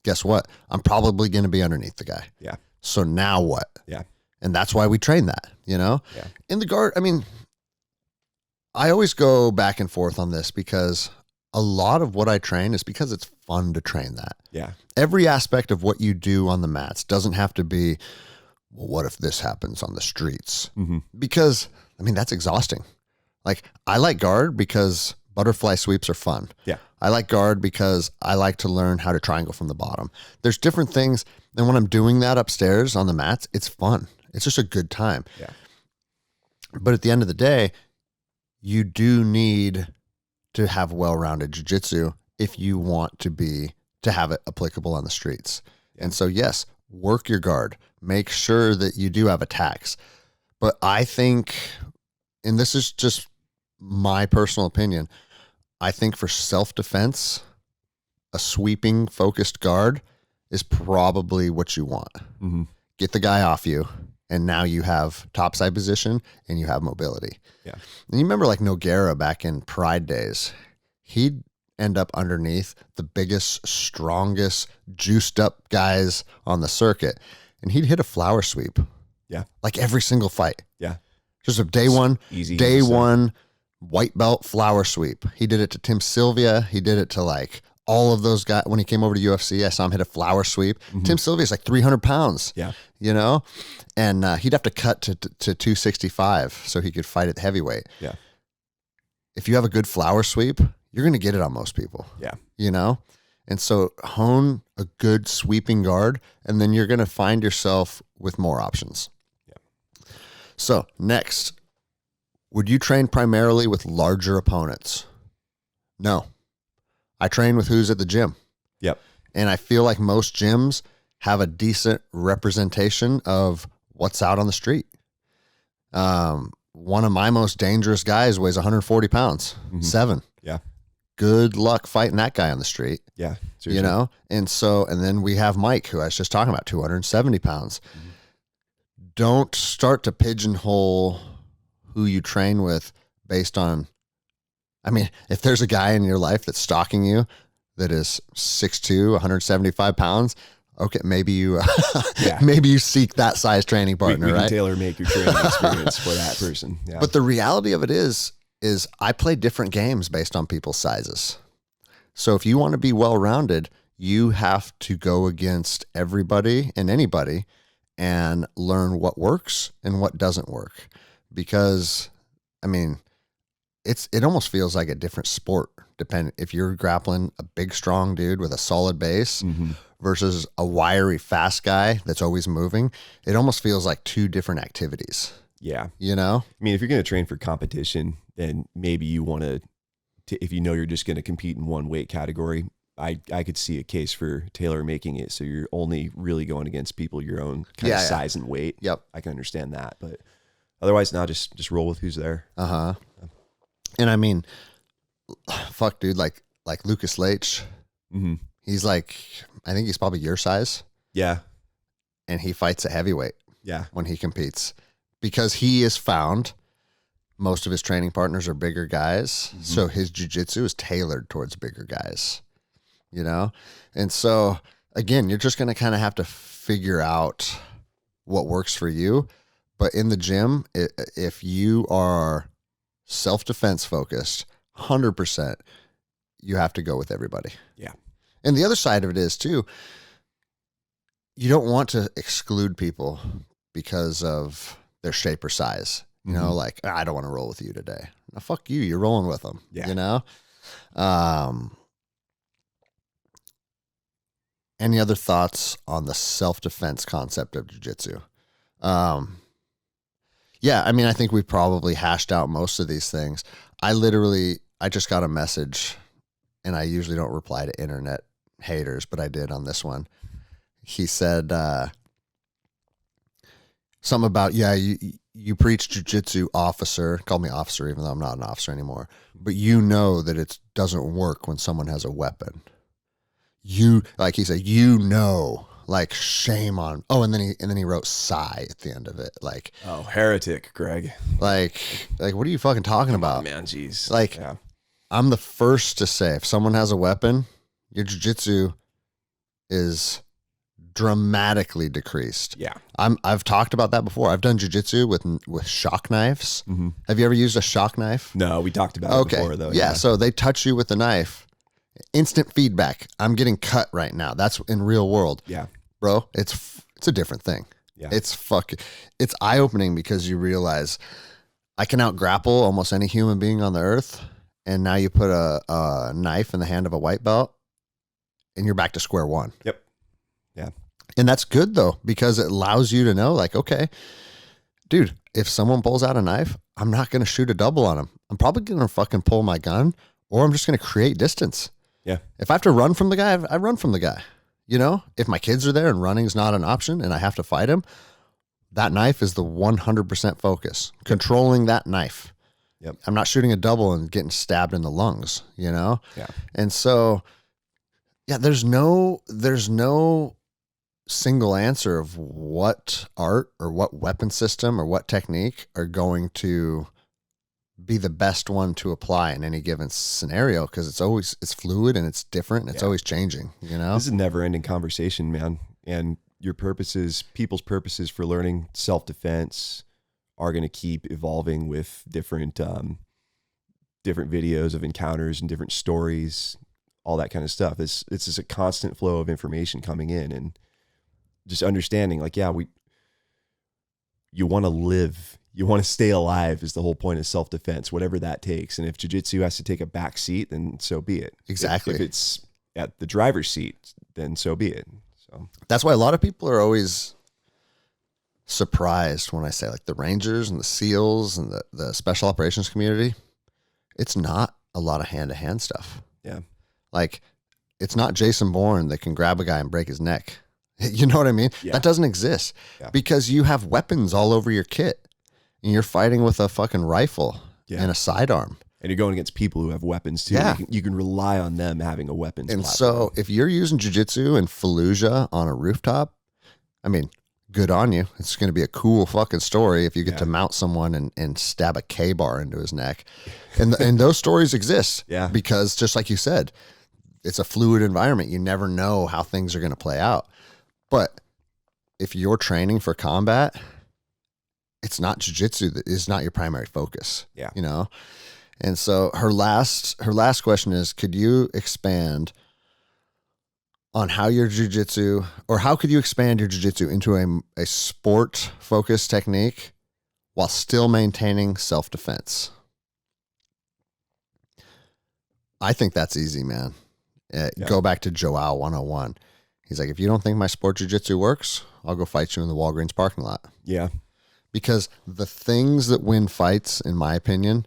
[SPEAKER 1] guess what? I'm probably going to be underneath the guy.
[SPEAKER 2] Yeah.
[SPEAKER 1] So now what?
[SPEAKER 2] Yeah.
[SPEAKER 1] And that's why we train that, you know?
[SPEAKER 2] Yeah.
[SPEAKER 1] In the guard, I mean, I always go back and forth on this because a lot of what I train is because it's fun to train that.
[SPEAKER 2] Yeah.
[SPEAKER 1] Every aspect of what you do on the mats doesn't have to be, well, what if this happens on the streets?
[SPEAKER 2] Mm-hmm.
[SPEAKER 1] Because, I mean, that's exhausting. Like, I like guard because butterfly sweeps are fun.
[SPEAKER 2] Yeah.
[SPEAKER 1] I like guard because I like to learn how to triangle from the bottom. There's different things. And when I'm doing that upstairs on the mats, it's fun. It's just a good time.
[SPEAKER 2] Yeah.
[SPEAKER 1] But at the end of the day, you do need to have well-rounded jiu-jitsu if you want to have it applicable on the streets. Yeah. And so, yes, work your guard. Make sure that you do have attacks. But I think, and this is just my personal opinion, I think for self-defense, a sweeping focused guard is probably what you want.
[SPEAKER 2] Mm-hmm.
[SPEAKER 1] Get the guy off you, and now you have topside position and you have mobility.
[SPEAKER 2] Yeah.
[SPEAKER 1] And you remember like Nogueira back in Pride days, he'd end up underneath the biggest, strongest, juiced up guys on the circuit, and he'd hit a flower sweep.
[SPEAKER 2] Yeah.
[SPEAKER 1] Like every single fight.
[SPEAKER 2] Yeah.
[SPEAKER 1] Just a day one white belt flower sweep. He did it to Tim Sylvia. He did it to like all of those guys. When he came over to UFC, I saw him hit a flower sweep. Mm-hmm. Tim Sylvia's like 300 pounds.
[SPEAKER 2] Yeah.
[SPEAKER 1] You know? And he'd have to cut to 265 so he could fight at heavyweight.
[SPEAKER 2] Yeah.
[SPEAKER 1] If you have a good flower sweep, you're going to get it on most people.
[SPEAKER 2] Yeah.
[SPEAKER 1] You know? And so hone a good sweeping guard, and then you're going to find yourself with more options.
[SPEAKER 2] Yeah.
[SPEAKER 1] So next, would you train primarily with larger opponents? No. I train with who's at the gym.
[SPEAKER 2] Yep.
[SPEAKER 1] And I feel like most gyms have a decent representation of what's out on the street. One of my most dangerous guys weighs 140 pounds, 7.
[SPEAKER 2] Yeah.
[SPEAKER 1] Good luck fighting that guy on the street.
[SPEAKER 2] Yeah.
[SPEAKER 1] Seriously. You know? And then we have Mike, who I was just talking about, 270 pounds. Mm-hmm. Don't start to pigeonhole who you train with based on, I mean, if there's a guy in your life that's stalking you that is 6'2", 175 pounds, okay, maybe you maybe you seek that size training partner,
[SPEAKER 2] we
[SPEAKER 1] right?
[SPEAKER 2] can tailor make your training experience for that person. Yeah.
[SPEAKER 1] But the reality of it is I play different games based on people's sizes. So if you want to be well-rounded, you have to go against everybody and anybody and learn what works and what doesn't work. Because, I mean, it almost feels like a different sport, depending if you're grappling a big, strong dude with a solid base versus a wiry, fast guy that's always moving. It almost feels like two different activities.
[SPEAKER 2] Yeah.
[SPEAKER 1] You know?
[SPEAKER 2] I mean, if you're going to train for competition, then maybe you want to, if you know you're just going to compete in one weight category, I could see a case for tailor making it so you're only really going against people your own kind of size and weight.
[SPEAKER 1] Yep.
[SPEAKER 2] I can understand that, but otherwise, now just roll with who's there.
[SPEAKER 1] And I mean, fuck, dude, like Lucas Leitch, he's like, I think he's probably your size.
[SPEAKER 2] Yeah.
[SPEAKER 1] And he fights at heavyweight.
[SPEAKER 2] Yeah.
[SPEAKER 1] When he competes, because he has found most of his training partners are bigger guys. So his jiu-jitsu is tailored towards bigger guys, you know? And so again, you're just going to kind of have to figure out what works for you. But in the gym, if you are self-defense focused, 100%, you have to go with everybody.
[SPEAKER 2] Yeah.
[SPEAKER 1] And the other side of it is too, you don't want to exclude people because of their shape or size. You know, like, I don't want to roll with you today. No, fuck you. You're rolling with them.
[SPEAKER 2] Yeah.
[SPEAKER 1] You know? Any other thoughts on the self-defense concept of jiu-jitsu? Yeah, I mean, I think we probably hashed out most of these things. I just got a message, and I usually don't reply to internet haters, but I did on this one. He said something about, you preach jiu-jitsu officer, called me officer even though I'm not an officer anymore, but you know that it doesn't work when someone has a weapon. Like he said, like shame on. Oh, and then he wrote sigh at the end of it. Like,
[SPEAKER 2] oh, heretic, Greg.
[SPEAKER 1] Like what are you fucking talking about?
[SPEAKER 2] Man, jeez.
[SPEAKER 1] Like, I'm the first to say, if someone has a weapon, your jiu-jitsu is dramatically decreased.
[SPEAKER 2] Yeah.
[SPEAKER 1] I've talked about that before. I've done jiu-jitsu with shock knives. Have you ever used a shock knife?
[SPEAKER 2] No, we talked about it before though.
[SPEAKER 1] Yeah. So they touch you with the knife. Instant feedback. I'm getting cut right now. That's in real world.
[SPEAKER 2] Yeah.
[SPEAKER 1] Bro, it's a different thing.
[SPEAKER 2] Yeah.
[SPEAKER 1] It's eye-opening because you realize I can out-grapple almost any human being on the earth, and now you put a knife in the hand of a white belt, and you're back to square one.
[SPEAKER 2] Yep. Yeah.
[SPEAKER 1] And that's good, though, because it allows you to know, like, okay, dude, if someone pulls out a knife, I'm not going to shoot a double on them. I'm probably going to fucking pull my gun, or I'm just going to create distance.
[SPEAKER 2] Yeah.
[SPEAKER 1] If I have to run from the guy, I run from the guy. You know, if my kids are there and running is not an option and I have to fight him, that knife is the 100% focus. Controlling that knife.
[SPEAKER 2] Yep.
[SPEAKER 1] I'm not shooting a double and getting stabbed in the lungs, you know?
[SPEAKER 2] Yeah.
[SPEAKER 1] And so, yeah, there's no single answer of what art or what weapon system or what technique are going to be the best one to apply in any given scenario, because it's fluid and it's different and it's always changing, you know?
[SPEAKER 2] This is a never-ending conversation, man. And people's purposes for learning self-defense are going to keep evolving with different videos of encounters and different stories, all that kind of stuff. It's just a constant flow of information coming in, and just understanding, like, you want to live. You want to stay alive is the whole point of self-defense, whatever that takes. And if jiu-jitsu has to take a back seat, then so be it.
[SPEAKER 1] Exactly.
[SPEAKER 2] If it's at the driver's seat, then so be it. So
[SPEAKER 1] that's why a lot of people are always surprised when I say, like, the Rangers and the SEALs and the special operations community, it's not a lot of hand-to-hand stuff.
[SPEAKER 2] Yeah.
[SPEAKER 1] Like, it's not Jason Bourne that can grab a guy and break his neck. You know what I mean?
[SPEAKER 2] Yeah.
[SPEAKER 1] That doesn't exist because you have weapons all over your kit. And you're fighting with a fucking rifle and a sidearm.
[SPEAKER 2] And you're going against people who have weapons too.
[SPEAKER 1] Yeah.
[SPEAKER 2] You can rely on them having a weapons
[SPEAKER 1] And
[SPEAKER 2] platform.
[SPEAKER 1] so if you're using jiu-jitsu in Fallujah on a rooftop, I mean, good on you. It's going to be a cool fucking story if you get to mount someone and stab a K-bar into his neck. And those stories exist.
[SPEAKER 2] Yeah.
[SPEAKER 1] Because just like you said, it's a fluid environment. You never know how things are going to play out. But if you're training for combat, it's not jiu-jitsu that is not your primary focus.
[SPEAKER 2] Yeah.
[SPEAKER 1] You know? And so her last question is, could you expand on how your jiu-jitsu, or how could you expand your jiu-jitsu into a sport-focused technique while still maintaining self-defense? I think that's easy, man. Go back to Joao 101. He's like, if you don't think my sport jiu-jitsu works, I'll go fight you in the Walgreens parking lot.
[SPEAKER 2] Yeah.
[SPEAKER 1] Because the things that win fights, in my opinion,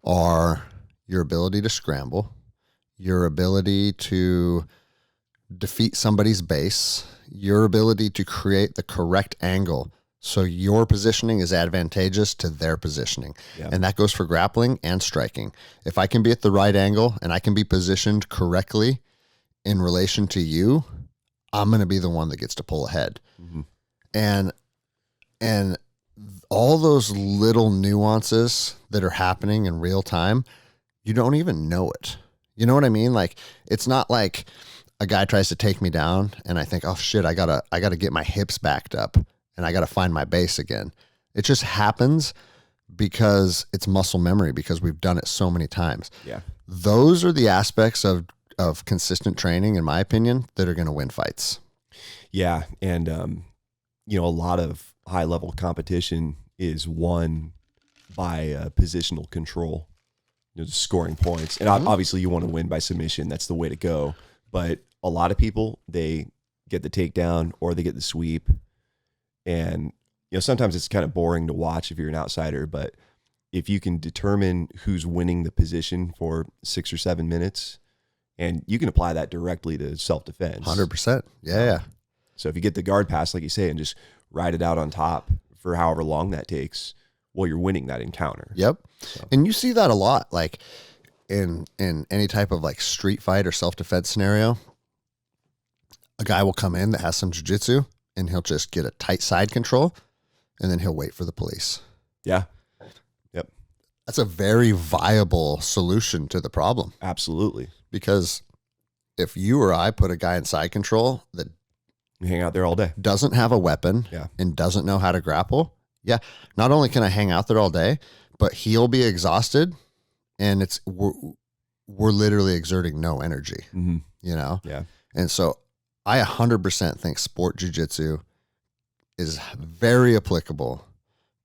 [SPEAKER 1] are your ability to scramble, your ability to defeat somebody's base, your ability to create the correct angle so your positioning is advantageous to their positioning.
[SPEAKER 2] Yeah.
[SPEAKER 1] And that goes for grappling and striking. If I can be at the right angle and I can be positioned correctly in relation to you, I'm going to be the one that gets to pull ahead.
[SPEAKER 2] Mm-hmm.
[SPEAKER 1] And all those little nuances that are happening in real time, you don't even know it. You know what I mean? Like, it's not like a guy tries to take me down and I think, oh shit, I gotta get my hips backed up and I gotta find my base again. It just happens because it's muscle memory, because we've done it so many times.
[SPEAKER 2] Yeah.
[SPEAKER 1] Those are the aspects of consistent training, in my opinion, that are going to win fights.
[SPEAKER 2] Yeah. And, a lot of high level competition is won by positional control, just scoring points. And obviously you want to win by submission. That's the way to go. But a lot of people, they get the takedown or they get the sweep. And, sometimes it's kind of boring to watch if you're an outsider, but if you can determine who's winning the position for 6 or 7 minutes, and you can apply that directly to self-defense.
[SPEAKER 1] 100%. Yeah.
[SPEAKER 2] So if you get the guard pass, like you say, and just ride it out on top for however long that takes, well, you're winning that encounter.
[SPEAKER 1] Yep.
[SPEAKER 2] So.
[SPEAKER 1] And you see that a lot, like in any type of like street fight or self-defense scenario. A guy will come in that has some jiu-jitsu and he'll just get a tight side control and then he'll wait for the police.
[SPEAKER 2] Yeah. Yep.
[SPEAKER 1] That's a very viable solution to the problem.
[SPEAKER 2] Absolutely.
[SPEAKER 1] Because if you or I put a guy in side control that
[SPEAKER 2] you hang out there all day,
[SPEAKER 1] doesn't have a weapon, and doesn't know how to grapple, not only can I hang out there all day, but he'll be exhausted, and we're literally exerting no energy.
[SPEAKER 2] Mm-hmm.
[SPEAKER 1] Yeah. And so I 100% think sport jiu-jitsu is very applicable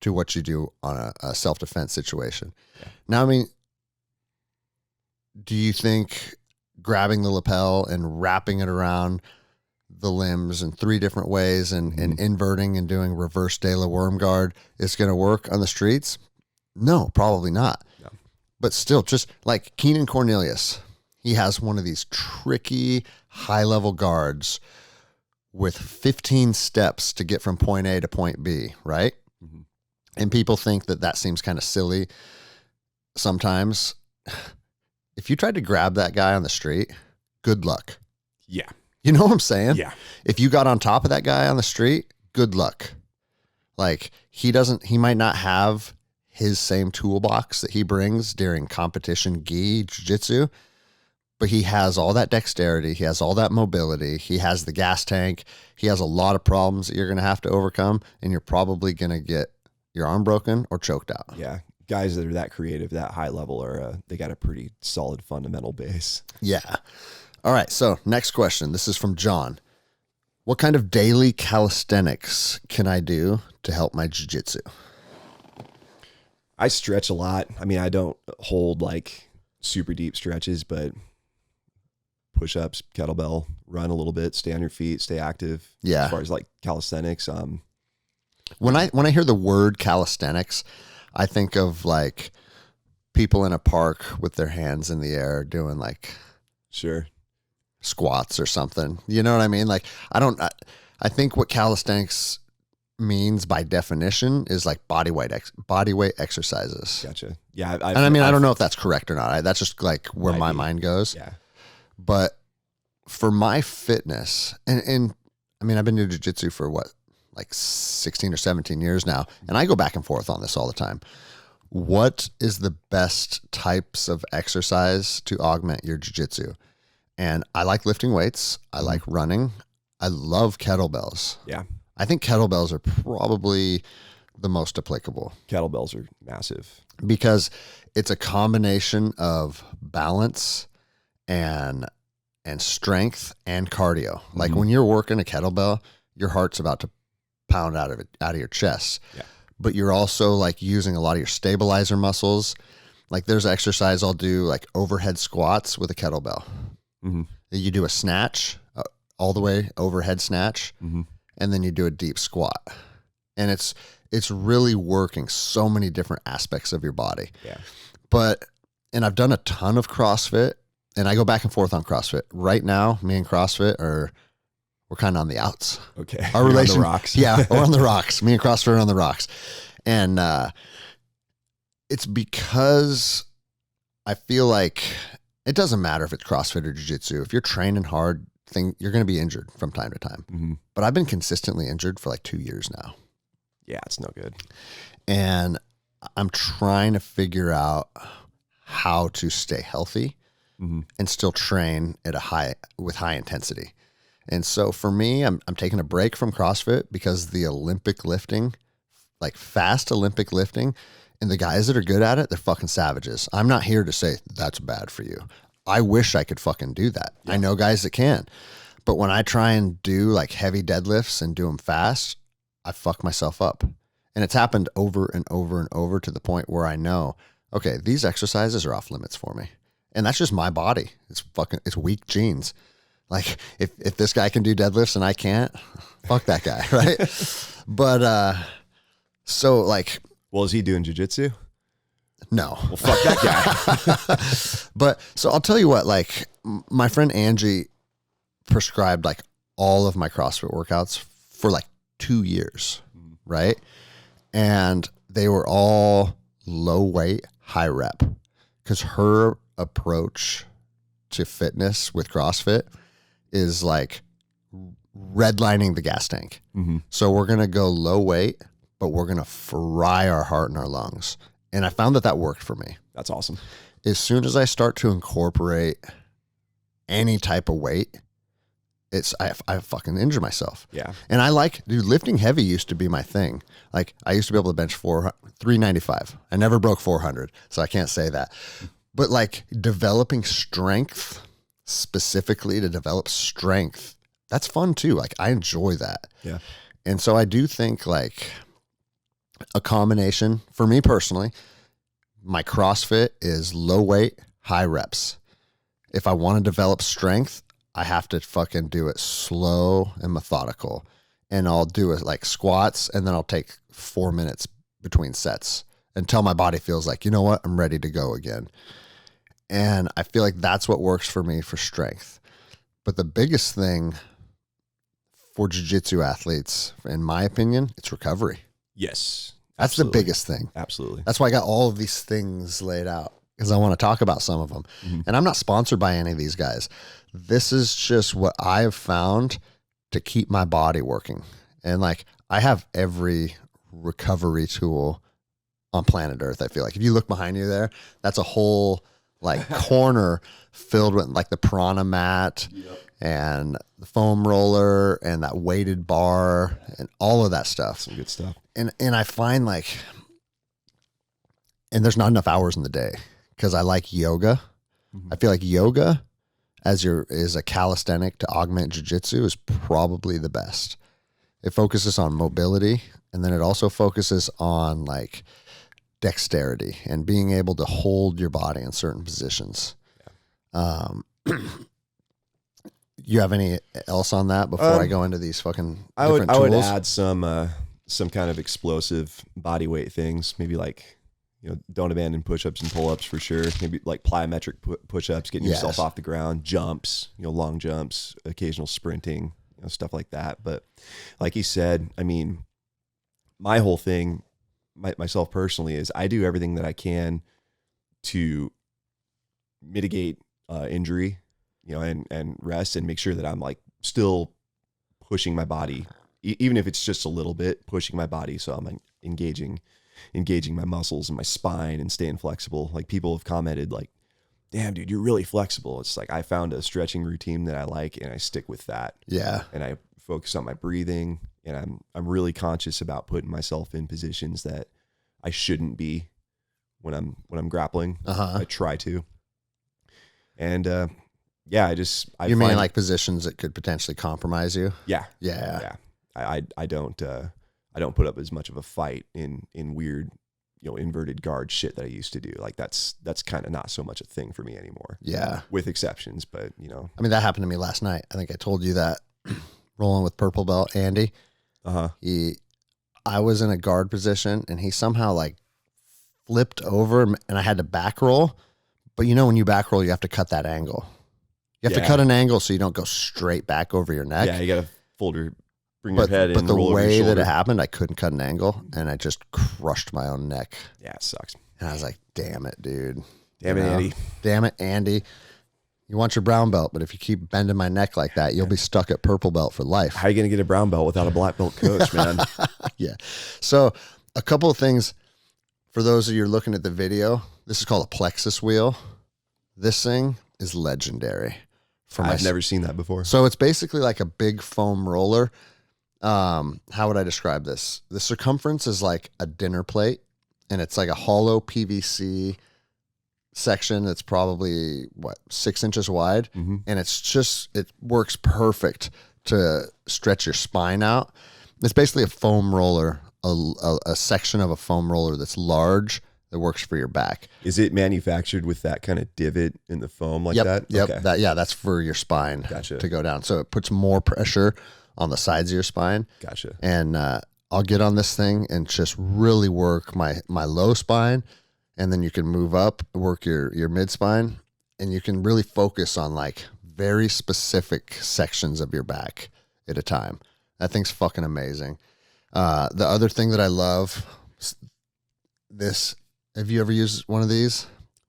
[SPEAKER 1] to what you do on a self-defense situation. Yeah. Now, I mean, do you think grabbing the lapel and wrapping it around the limbs in 3 different ways and inverting and doing reverse de la worm guard is going to work on the streets? No, probably not. No. But still, just like Keenan Cornelius, he has one of these tricky high-level guards with 15 steps to get from point A to point B, right? Mm-hmm. And people think that seems kind of silly sometimes. If you tried to grab that guy on the street, good luck.
[SPEAKER 2] Yeah.
[SPEAKER 1] You know what I'm saying?
[SPEAKER 2] Yeah.
[SPEAKER 1] If you got on top of that guy on the street, good luck. Like, he might not have his same toolbox that he brings during competition gi jiu-jitsu, but he has all that dexterity. He has all that mobility. He has the gas tank. He has a lot of problems that you're going to have to overcome, and you're probably going to get your arm broken or choked out.
[SPEAKER 2] Yeah. Guys that are that creative, that high level, they got a pretty solid fundamental base.
[SPEAKER 1] Yeah. All right. So next question. This is from John. What kind of daily calisthenics can I do to help my jiu-jitsu?
[SPEAKER 2] I stretch a lot. I mean, I don't hold like super deep stretches, but push-ups, kettlebell, run a little bit, stay on your feet, stay active.
[SPEAKER 1] Yeah.
[SPEAKER 2] As far as like calisthenics.
[SPEAKER 1] When I hear the word calisthenics, I think of like people in a park with their hands in the air doing like squats or something. You know what I mean? Like, I think what calisthenics means by definition is like body weight exercises.
[SPEAKER 2] Gotcha. Yeah.
[SPEAKER 1] I don't know if that's correct or not. That's just like where my mind goes.
[SPEAKER 2] Yeah.
[SPEAKER 1] But for my fitness, and I mean, I've been doing jiu-jitsu for like 16 or 17 years now, and I go back and forth on this all the time. What is the best types of exercise to augment your jiu-jitsu? And I like lifting weights. I like running. I love kettlebells.
[SPEAKER 2] Yeah.
[SPEAKER 1] I think kettlebells are probably the most applicable.
[SPEAKER 2] Kettlebells are massive.
[SPEAKER 1] because it's a combination of balance and strength and cardio. Like when you're working a kettlebell, your heart's about to pound out of your chest.
[SPEAKER 2] Yeah.
[SPEAKER 1] But you're also like using a lot of your stabilizer muscles. Like there's exercise I'll do like overhead squats with a kettlebell.
[SPEAKER 2] Mm-hmm.
[SPEAKER 1] You do a snatch all the way overhead snatch, and then you do a deep squat. And it's really working so many different aspects of your body.
[SPEAKER 2] Yeah.
[SPEAKER 1] And I've done a ton of CrossFit, and I go back and forth on CrossFit. Right now, me and CrossFit we're kind of on the outs.
[SPEAKER 2] Okay.
[SPEAKER 1] Our relation,
[SPEAKER 2] on the rocks.
[SPEAKER 1] Yeah, we're on the rocks. Me and CrossFit are on the rocks. And it's because I feel like it doesn't matter if it's CrossFit or Jiu-Jitsu. If you're training hard, you're going to be injured from time to time.
[SPEAKER 2] Mm-hmm.
[SPEAKER 1] But I've been consistently injured for like 2 years now.
[SPEAKER 2] Yeah, it's no good.
[SPEAKER 1] And I'm trying to figure out how to stay healthy and still train with high intensity. And so for me, I'm taking a break from CrossFit because the Olympic lifting, like fast Olympic lifting, and the guys that are good at it, they're fucking savages. I'm not here to say that's bad for you. I wish I could fucking do that. Yeah. I know guys that can. But when I try and do like heavy deadlifts and do them fast, I fuck myself up. And it's happened over and over and over to the point where I know, okay, these exercises are off limits for me. And that's just my body. It's weak genes. Like if this guy can do deadlifts and I can't, fuck that guy, right? But so like,
[SPEAKER 2] well, is he doing jiu-jitsu?
[SPEAKER 1] No.
[SPEAKER 2] Well, fuck that guy.
[SPEAKER 1] But so I'll tell you what, like my friend Angie prescribed like all of my CrossFit workouts for like 2 years, right? And they were all low weight, high rep, because her approach to fitness with CrossFit is like redlining the gas tank. So we're going to go low weight, but we're going to fry our heart and our lungs. And I found that worked for me.
[SPEAKER 2] That's awesome.
[SPEAKER 1] As soon as I start to incorporate any type of weight, I fucking injure myself.
[SPEAKER 2] Yeah.
[SPEAKER 1] And lifting heavy used to be my thing. Like I used to be able to bench 395. I never broke 400, so I can't say that. But like developing strength, specifically to develop strength, that's fun too. Like I enjoy that.
[SPEAKER 2] Yeah.
[SPEAKER 1] And so I do think like a combination for me personally, my CrossFit is low weight, high reps. If I want to develop strength, I have to fucking do it slow and methodical. And I'll do it like squats, and then I'll take 4 minutes between sets until my body feels like, you know what, I'm ready to go again. And I feel like that's what works for me for strength. But the biggest thing for jiu-jitsu athletes, in my opinion, it's recovery.
[SPEAKER 2] Yes.
[SPEAKER 1] That's
[SPEAKER 2] absolutely.
[SPEAKER 1] the biggest thing.
[SPEAKER 2] Absolutely.
[SPEAKER 1] That's why I got all of these things laid out, because I want to talk about some of them. And I'm not sponsored by any of these guys. This is just what I have found to keep my body working. And like, I have every recovery tool on planet Earth. I feel like if you look behind you there, that's a whole like corner filled with like the prana mat and the foam roller and that weighted bar and all of that stuff.
[SPEAKER 2] Some good stuff.
[SPEAKER 1] And I find like, and there's not enough hours in the day because I like yoga. I feel like yoga is a calisthenic to augment jiu-jitsu is probably the best. It focuses on mobility, and then it also focuses on like dexterity and being able to hold your body in certain positions. You have any else on that before I go into these fucking different tools?
[SPEAKER 2] I would add some kind of explosive body weight things, maybe like, you know, don't abandon push-ups and pull-ups for sure. Maybe like plyometric push-ups, getting yourself off the ground, jumps, you know, long jumps, occasional sprinting, you know, stuff like that. But like you said, I mean, my whole thing, myself personally, is I do everything that I can to mitigate injury, you know, and rest and make sure that I'm like still pushing my body, even if it's just a little bit, pushing my body. So I'm like engaging my muscles and my spine and staying flexible. Like people have commented like, damn dude, you're really flexible. It's like, I found a stretching routine that I like and I stick with that.
[SPEAKER 1] Yeah.
[SPEAKER 2] And I focus on my breathing, and I'm really conscious about putting myself in positions that I shouldn't be when I'm grappling.
[SPEAKER 1] Uh-huh.
[SPEAKER 2] I try to. And yeah, I
[SPEAKER 1] You mean
[SPEAKER 2] find,
[SPEAKER 1] like positions that could potentially compromise you?
[SPEAKER 2] yeah.
[SPEAKER 1] Yeah.
[SPEAKER 2] I don't put up as much of a fight in weird, inverted guard shit that I used to do. Like that's kind of not so much a thing for me anymore.
[SPEAKER 1] Yeah.
[SPEAKER 2] With exceptions, but
[SPEAKER 1] I mean, that happened to me last night. I think I told you that. Rolling with purple belt Andy.
[SPEAKER 2] uh-huh.
[SPEAKER 1] I was in a guard position and he somehow like flipped over and I had to back roll. But when you back roll, you have to cut that angle. You have to cut an angle so you don't go straight back over your neck.
[SPEAKER 2] Yeah, you got to bring your head in.
[SPEAKER 1] But the
[SPEAKER 2] roll over your
[SPEAKER 1] way that
[SPEAKER 2] shoulder.
[SPEAKER 1] it happened, I couldn't cut an angle and I just crushed my own neck.
[SPEAKER 2] Yeah, it sucks.
[SPEAKER 1] And I was like, damn it, dude.
[SPEAKER 2] Damn it, Andy.
[SPEAKER 1] Damn it, Andy. You want your brown belt, but if you keep bending my neck like that, you'll be stuck at purple belt for life.
[SPEAKER 2] How are you going to get a brown belt without a black belt coach, man?
[SPEAKER 1] Yeah. So a couple of things for those of you looking at the video. This is called a plexus wheel. This thing is legendary.
[SPEAKER 2] I've never seen that before.
[SPEAKER 1] So it's basically like a big foam roller. How would I describe this? The circumference is like a dinner plate, and it's like a hollow PVC section that's probably 6 inches wide,
[SPEAKER 2] Mm-hmm.
[SPEAKER 1] and it works perfect to stretch your spine out. It's basically a foam roller, a section of a foam roller that's large that works for your back.
[SPEAKER 2] Is it manufactured with that kind of divot in the foam like that?
[SPEAKER 1] Yep.
[SPEAKER 2] Okay.
[SPEAKER 1] That's for your spine
[SPEAKER 2] Gotcha.
[SPEAKER 1] to go down. So it puts more pressure on the sides of your spine.
[SPEAKER 2] Gotcha.
[SPEAKER 1] And I'll get on this thing and just really work my low spine, and then you can move up, work your mid spine, and you can really focus on like very specific sections of your back at a time. That thing's fucking amazing. The other thing that I love, have you ever used one of these?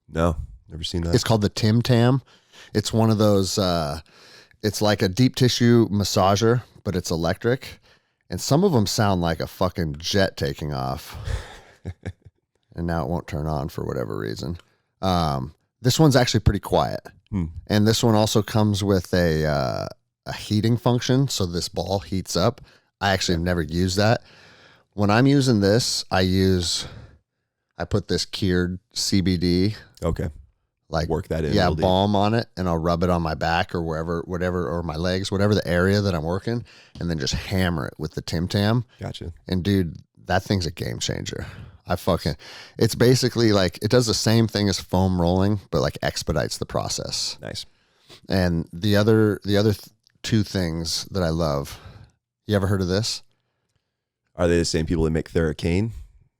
[SPEAKER 2] No, never seen that.
[SPEAKER 1] It's called the Tim Tam. It's one of those, it's like a deep tissue massager, but it's electric. And some of them sound like a fucking jet taking off. And now it won't turn on for whatever reason. This one's actually pretty quiet. And this one also comes with a heating function. So this ball heats up. I actually have never used that. When I'm using this, I put this cured CBD.
[SPEAKER 2] Okay.
[SPEAKER 1] Like
[SPEAKER 2] work that in.
[SPEAKER 1] Yeah, balm on it, and I'll rub it on my back or whatever, or my legs, whatever the area that I'm working, and then just hammer it with the Tim Tam.
[SPEAKER 2] Gotcha.
[SPEAKER 1] And dude, that thing's a game changer. It's basically like, it does the same thing as foam rolling, but like expedites the process.
[SPEAKER 2] Nice.
[SPEAKER 1] And the other two things that I love, you ever heard of this?
[SPEAKER 2] Are they the same people that make Theracane?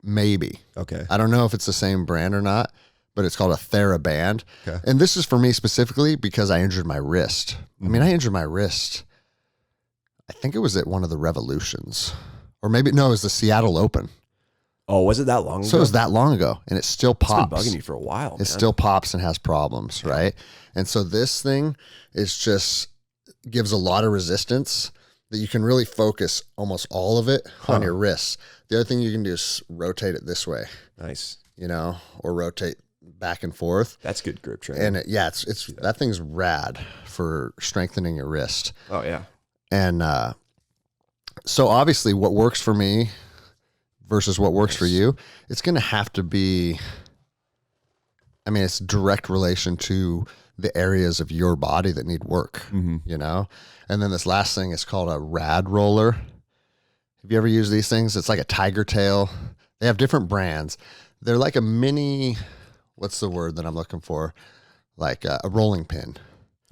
[SPEAKER 1] Maybe.
[SPEAKER 2] Okay.
[SPEAKER 1] I don't know if it's the same brand or not, but it's called a TheraBand.
[SPEAKER 2] Okay.
[SPEAKER 1] And this is for me specifically because I injured my wrist. I mean, I injured my wrist, I think it was at one of the Revolutions. Or maybe, no, it was the Seattle Open.
[SPEAKER 2] Oh, was it that long ago?
[SPEAKER 1] So it was that long ago, and it still pops.
[SPEAKER 2] It's been bugging you for a while, man.
[SPEAKER 1] It still pops and has problems, right? And so this thing gives a lot of resistance that you can really focus almost all of it on your wrists. The other thing you can do is rotate it this way.
[SPEAKER 2] Nice.
[SPEAKER 1] Or rotate back and forth.
[SPEAKER 2] That's good grip training.
[SPEAKER 1] And it's that thing's rad for strengthening your wrist.
[SPEAKER 2] Oh, yeah.
[SPEAKER 1] And so obviously what works for me versus what works for you, it's going to have to be, it's direct relation to the areas of your body that need work, And then this last thing is called a rad roller. Have you ever used these things? It's like a tiger tail. They have different brands. They're like a mini, what's the word that I'm looking for? Like a rolling pin.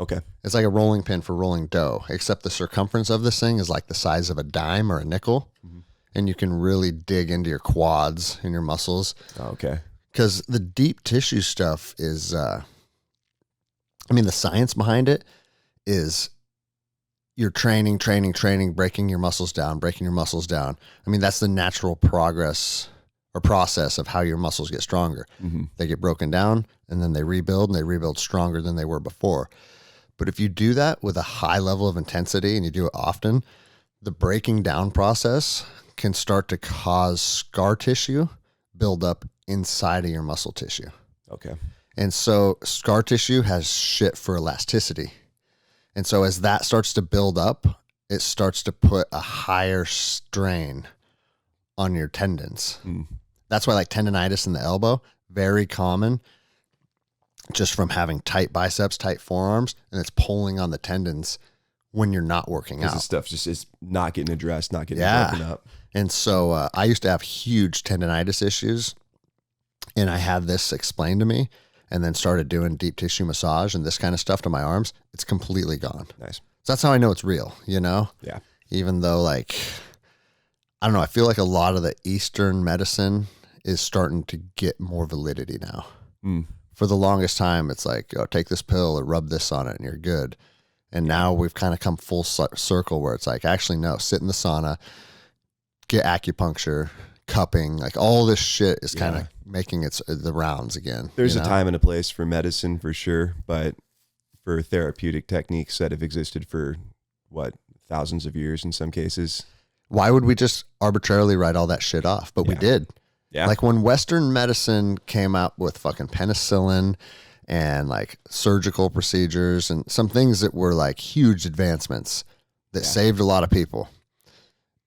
[SPEAKER 2] Okay.
[SPEAKER 1] It's like a rolling pin for rolling dough, except the circumference of this thing is like the size of a dime or a nickel. And you can really dig into your quads and your muscles.
[SPEAKER 2] Okay.
[SPEAKER 1] Because the deep tissue stuff is, the science behind it is you're training, breaking your muscles down. That's the natural progress or process of how your muscles get stronger. They get broken down and then they rebuild stronger than they were before. But if you do that with a high level of intensity and you do it often, the breaking down process can start to cause scar tissue build up inside of your muscle tissue.
[SPEAKER 2] Okay.
[SPEAKER 1] And so scar tissue has shit for elasticity. And so as that starts to build up, it starts to put a higher strain on your tendons. That's why like tendonitis in the elbow, very common just from having tight biceps, tight forearms, and it's pulling on the tendons when you're not working out.
[SPEAKER 2] This stuff just is not getting addressed, not getting broken up.
[SPEAKER 1] And so I used to have huge tendonitis issues, and I had this explained to me, and then started doing deep tissue massage and this kind of stuff to my arms. It's completely gone.
[SPEAKER 2] Nice.
[SPEAKER 1] So that's how I know it's real, you know?
[SPEAKER 2] Yeah.
[SPEAKER 1] Even though, like, I don't know, I feel like a lot of the Eastern medicine is starting to get more validity now. For the longest time, it's like, oh, take this pill or rub this on it and you're good. And now we've kind of come full circle where it's like, actually, no, sit in the sauna, get acupuncture, cupping, like all this shit is kind of making the rounds again.
[SPEAKER 2] There's a time and a place for medicine for sure, but for therapeutic techniques that have existed for thousands of years in some cases.
[SPEAKER 1] Why would we just arbitrarily write all that shit off? But we did.
[SPEAKER 2] Yeah.
[SPEAKER 1] Like when Western medicine came out with fucking penicillin and like surgical procedures and some things that were like huge advancements that saved a lot of people.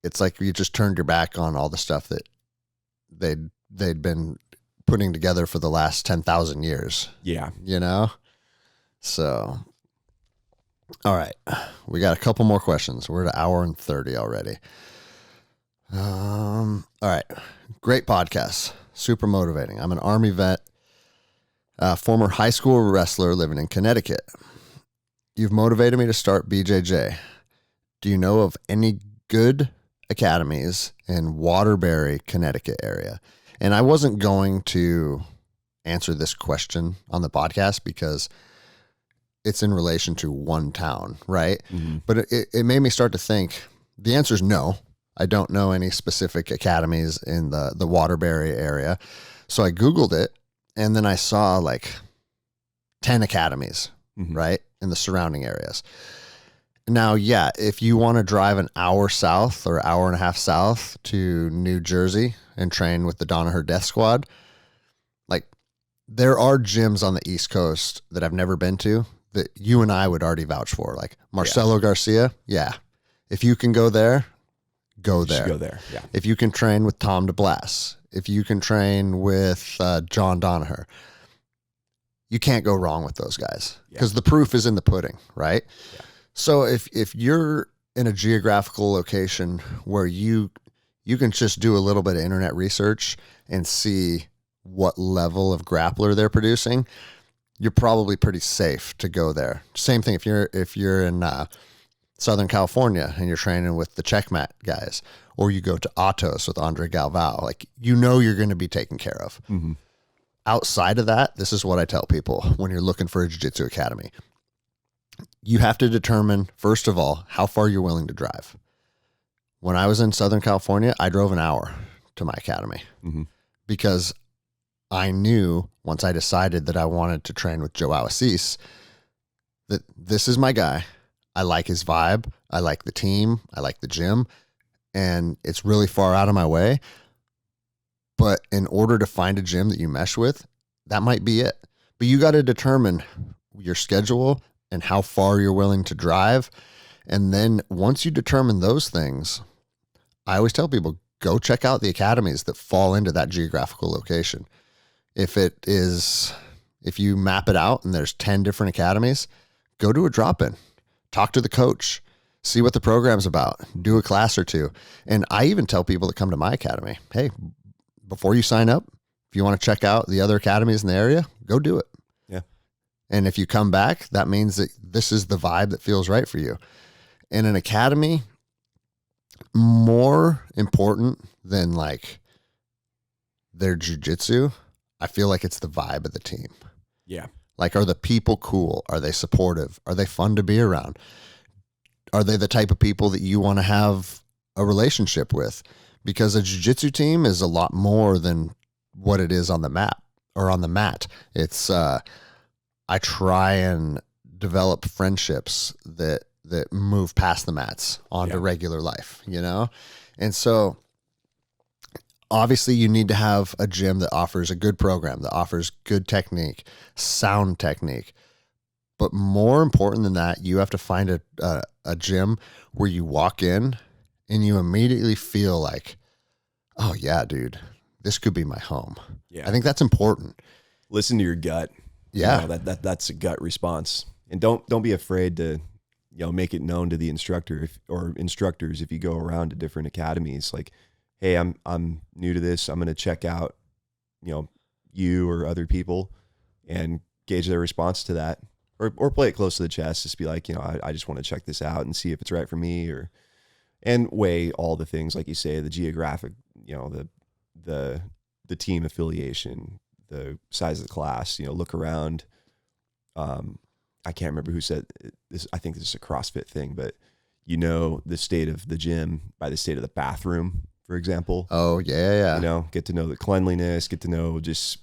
[SPEAKER 1] It's like you just turned your back on all the stuff that they'd been putting together for the last 10,000 years.
[SPEAKER 2] Yeah.
[SPEAKER 1] You know? So, all right. We got a couple more questions. We're at 1 hour and 30 already. All right. Great podcast. Super motivating. I'm an Army vet, former high school wrestler living in Connecticut. You've motivated me to start BJJ. Do you know of any good academies in Waterbury, Connecticut area? And I wasn't going to answer this question on the podcast because it's in relation to one town, right? Mm-hmm. But it made me start to think. The answer is no. I don't know any specific academies in the Waterbury area. So I Googled it, and then I saw like 10 academies, right, in the surrounding areas. Now, yeah, if you want to drive an hour south or hour and a half south to New Jersey and train with the Danaher Death Squad, like there are gyms on the East Coast that I've never been to that you and I would already vouch for. Like Marcelo Garcia, if you can go there, go there.
[SPEAKER 2] Go there, yeah.
[SPEAKER 1] If you can train with Tom DeBlass, if you can train with John Danaher, you can't go wrong with those guys because the proof is in the pudding, right? Yeah. So if you're in a geographical location where you can just do a little bit of internet research and see what level of grappler they're producing, you're probably pretty safe to go there. Same thing if you're in Southern California and you're training with the Checkmat guys, or you go to Atos with Andre Galvao, like you're going to be taken care of. Mm-hmm. Outside of that, this is what I tell people when you're looking for a jiu-jitsu academy. You have to determine, first of all, how far you're willing to drive. When I was in Southern California, I drove an hour to my academy because I knew once I decided that I wanted to train with Joe Assis that this is my guy. I like his vibe. I like the team. I like the gym. And it's really far out of my way. But in order to find a gym that you mesh with, that might be it. But you got to determine your schedule and how far you're willing to drive. And then once you determine those things, I always tell people, go check out the academies that fall into that geographical location. If you map it out and there's 10 different academies, go to a drop-in, talk to the coach, see what the program's about, do a class or two. And I even tell people that come to my academy, hey, before you sign up, if you want to check out the other academies in the area, go do it.
[SPEAKER 2] Yeah.
[SPEAKER 1] And if you come back, that means that this is the vibe that feels right for you. In an academy, more important than like their jiu-jitsu, I feel like it's the vibe of the team.
[SPEAKER 2] Yeah.
[SPEAKER 1] Like, are the people cool? Are they supportive? Are they fun to be around? Are they the type of people that you want to have a relationship with? Because a jiu-jitsu team is a lot more than what it is on the map or on the mat. It's, I try and develop friendships that move past the mats onto regular life, you know? And so obviously you need to have a gym that offers a good program, that offers good technique, sound technique. But more important than that, you have to find a gym where you walk in and you immediately feel like, oh yeah, dude, this could be my home.
[SPEAKER 2] Yeah.
[SPEAKER 1] I think that's important.
[SPEAKER 2] Listen to your gut.
[SPEAKER 1] Yeah.
[SPEAKER 2] You know, that's a gut response. And don't be afraid to, make it known to the instructor or instructors if you go around to different academies. Like, hey, I'm new to this. I'm going to check out, you or other people and gauge their response to that. Or play it close to the chest. Just be like, I just want to check this out and see if it's right for me, and weigh all the things, like you say, the geographic, the team affiliation, the size of the class, look around. I can't remember who said this. I think this is a CrossFit thing, but the state of the gym by the state of the bathroom, for example.
[SPEAKER 1] Oh yeah.
[SPEAKER 2] Get to know the cleanliness, get to know, just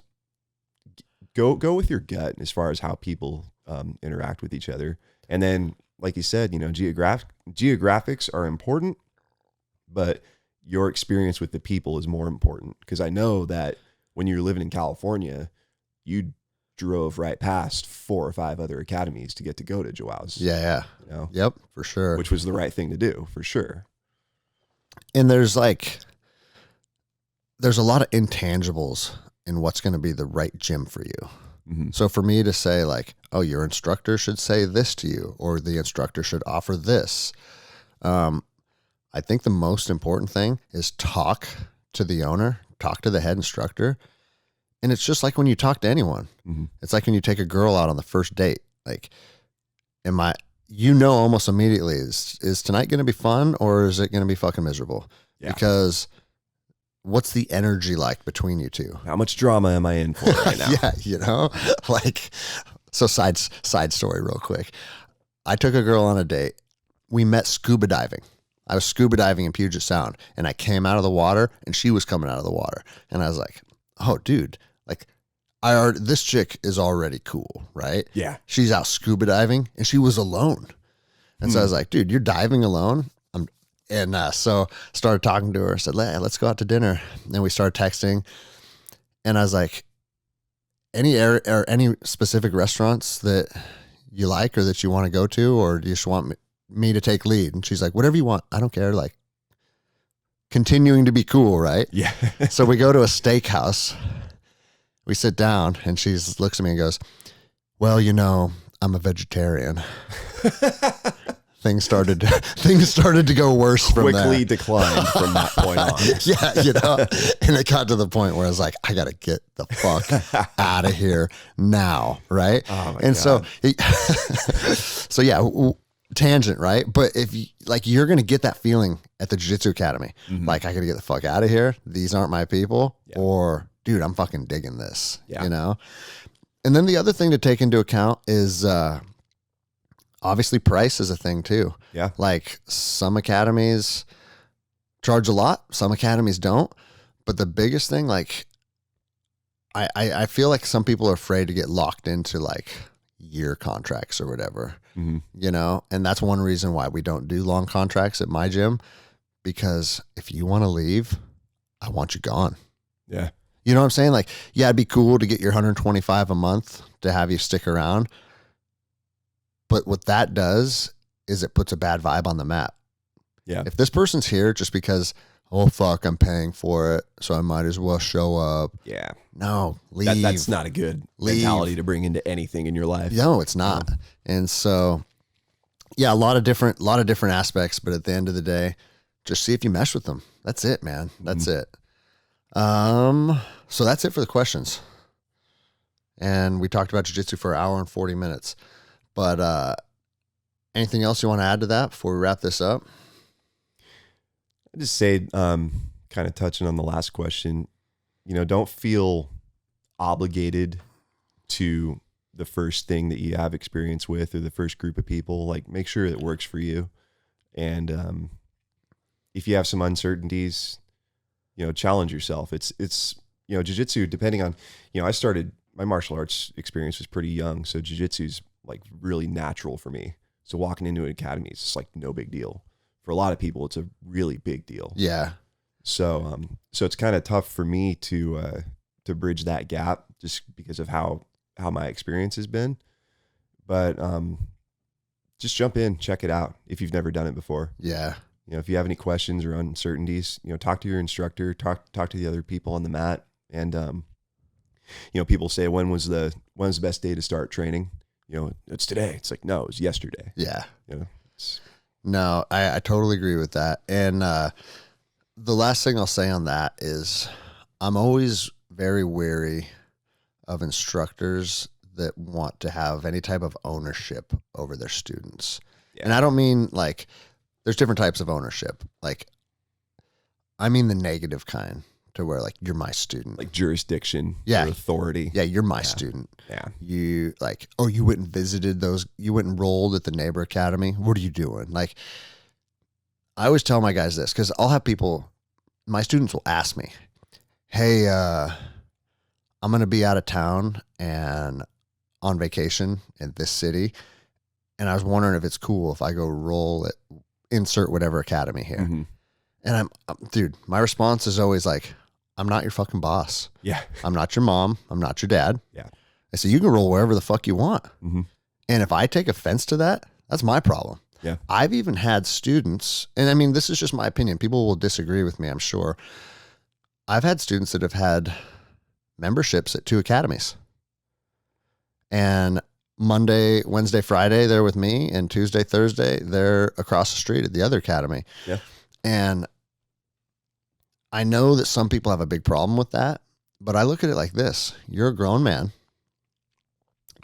[SPEAKER 2] go with your gut as far as how people interact with each other. And then, like you said, geographics are important, but your experience with the people is more important. Because I know that when you're living in California, you drove right past 4 or 5 other academies to get to go to Joao's.
[SPEAKER 1] Yeah. Yep, for sure.
[SPEAKER 2] Which was the right thing to do, for sure.
[SPEAKER 1] And there's a lot of intangibles in what's going to be the right gym for you.
[SPEAKER 2] Mm-hmm.
[SPEAKER 1] So for me to say like, oh, your instructor should say this to you, or the instructor should offer this. I think the most important thing is talk to the owner, talk to the head instructor. And it's just like when you talk to anyone.
[SPEAKER 2] Mm-hmm.
[SPEAKER 1] It's like when you take a girl out on the first date. Like, almost immediately, is tonight going to be fun or is it going to be fucking miserable?
[SPEAKER 2] Yeah.
[SPEAKER 1] Because what's the energy like between you two?
[SPEAKER 2] How much drama am I in for right now?
[SPEAKER 1] Yeah, so side story real quick. I took a girl on a date. We met scuba diving. I was scuba diving in Puget Sound, and I came out of the water, and she was coming out of the water. And I was like, oh, dude, this chick is already cool, right?
[SPEAKER 2] Yeah.
[SPEAKER 1] She's out scuba diving, and she was alone. And so I was like, dude, you're diving alone? So started talking to her, said, let's go out to dinner. And we started texting. And I was like, any specific restaurants that you like or that you want to go to, or do you just want me to take lead? And she's like, whatever you want. I don't care. Like, continuing to be cool, right?
[SPEAKER 2] Yeah.
[SPEAKER 1] So we go to a steakhouse. We sit down, and she looks at me and goes, well, I'm a vegetarian. Things started to go worse from there.
[SPEAKER 2] Quickly declined from that point on.
[SPEAKER 1] Yeah, and it got to the point where I was like, I got to get the fuck out of here now, right?
[SPEAKER 2] Oh my
[SPEAKER 1] and
[SPEAKER 2] God.
[SPEAKER 1] so yeah, tangent, right? But if you're going to get that feeling at the Jiu Jitsu Academy,
[SPEAKER 2] Mm-hmm.
[SPEAKER 1] like, I got to get the fuck out of here. These aren't my people.
[SPEAKER 2] Yeah.
[SPEAKER 1] Or, dude, I'm fucking digging this,
[SPEAKER 2] Yeah.
[SPEAKER 1] And then the other thing to take into account is, obviously price is a thing too.
[SPEAKER 2] Yeah.
[SPEAKER 1] Like, some academies charge a lot, some academies don't. But the biggest thing, I feel like some people are afraid to get locked into year contracts or whatever,
[SPEAKER 2] Mm-hmm.
[SPEAKER 1] and that's one reason why we don't do long contracts at my gym, because if you want to leave, I want you gone.
[SPEAKER 2] Yeah.
[SPEAKER 1] You know what I'm saying? Like, yeah, it'd be cool to get your 125 a month to have you stick around. But what that does is it puts a bad vibe on the map.
[SPEAKER 2] Yeah.
[SPEAKER 1] If this person's here just because, oh, fuck, I'm paying for it, so I might as well show up.
[SPEAKER 2] Yeah.
[SPEAKER 1] No, leave.
[SPEAKER 2] That's not a good mentality to bring into anything in your life.
[SPEAKER 1] No, it's not. And so, yeah, a lot of different aspects, but at the end of the day, just see if you mesh with them. That's it, man. That's it. So that's it for the questions. And we talked about jiu-jitsu for an hour and 40 minutes. But anything else you want to add to that before we wrap this up?
[SPEAKER 2] I just say, kind of touching on the last question, don't feel obligated to the first thing that you have experience with or the first group of people. Like, make sure it works for you. And if you have some uncertainties, challenge yourself. It's jiu-jitsu, depending on, I started, my martial arts experience was pretty young. So jiu-jitsu's really natural for me. So walking into an academy is just no big deal. For a lot of people, it's a really big deal.
[SPEAKER 1] Yeah.
[SPEAKER 2] So it's kind of tough for me to bridge that gap just because of how my experience has been. But just jump in, check it out if you've never done it before.
[SPEAKER 1] Yeah.
[SPEAKER 2] if you have any questions or uncertainties, talk to your instructor, talk to the other people on the mat. And, people say, when's the best day to start training? It's today. It's like, no, it was yesterday.
[SPEAKER 1] Yeah. No, I totally agree with that. And the last thing I'll say on that is I'm always very wary of instructors that want to have any type of ownership over their students. Yeah. And I don't mean like there's different types of ownership. Like I mean the negative kind to where like you're my student.
[SPEAKER 2] Like jurisdiction,
[SPEAKER 1] yeah,
[SPEAKER 2] or authority.
[SPEAKER 1] Yeah, you're my student.
[SPEAKER 2] Yeah.
[SPEAKER 1] You like, oh, you went and visited you went and rolled at the neighbor academy. What are you doing? Like I always tell my guys this because I'll have people, my students will ask me, hey, I'm going to be out of town and on vacation in this city. And I was wondering if it's cool if I go roll at insert whatever academy here. Mm-hmm. And dude, my response is always like, I'm not your fucking boss.
[SPEAKER 2] Yeah.
[SPEAKER 1] I'm not your mom. I'm not your dad.
[SPEAKER 2] Yeah.
[SPEAKER 1] I say, you can roll wherever the fuck you want.
[SPEAKER 2] Mm-hmm.
[SPEAKER 1] And if I take offense to that, that's my problem.
[SPEAKER 2] Yeah.
[SPEAKER 1] I've even had students, and I mean, this is just my opinion. People will disagree with me, I'm sure. I've had students that have had memberships at 2 academies. And Monday, Wednesday, Friday, they're with me. And Tuesday, Thursday, they're across the street at the other academy.
[SPEAKER 2] Yeah.
[SPEAKER 1] And I know that some people have a big problem with that, but I look at it like this. You're a grown man.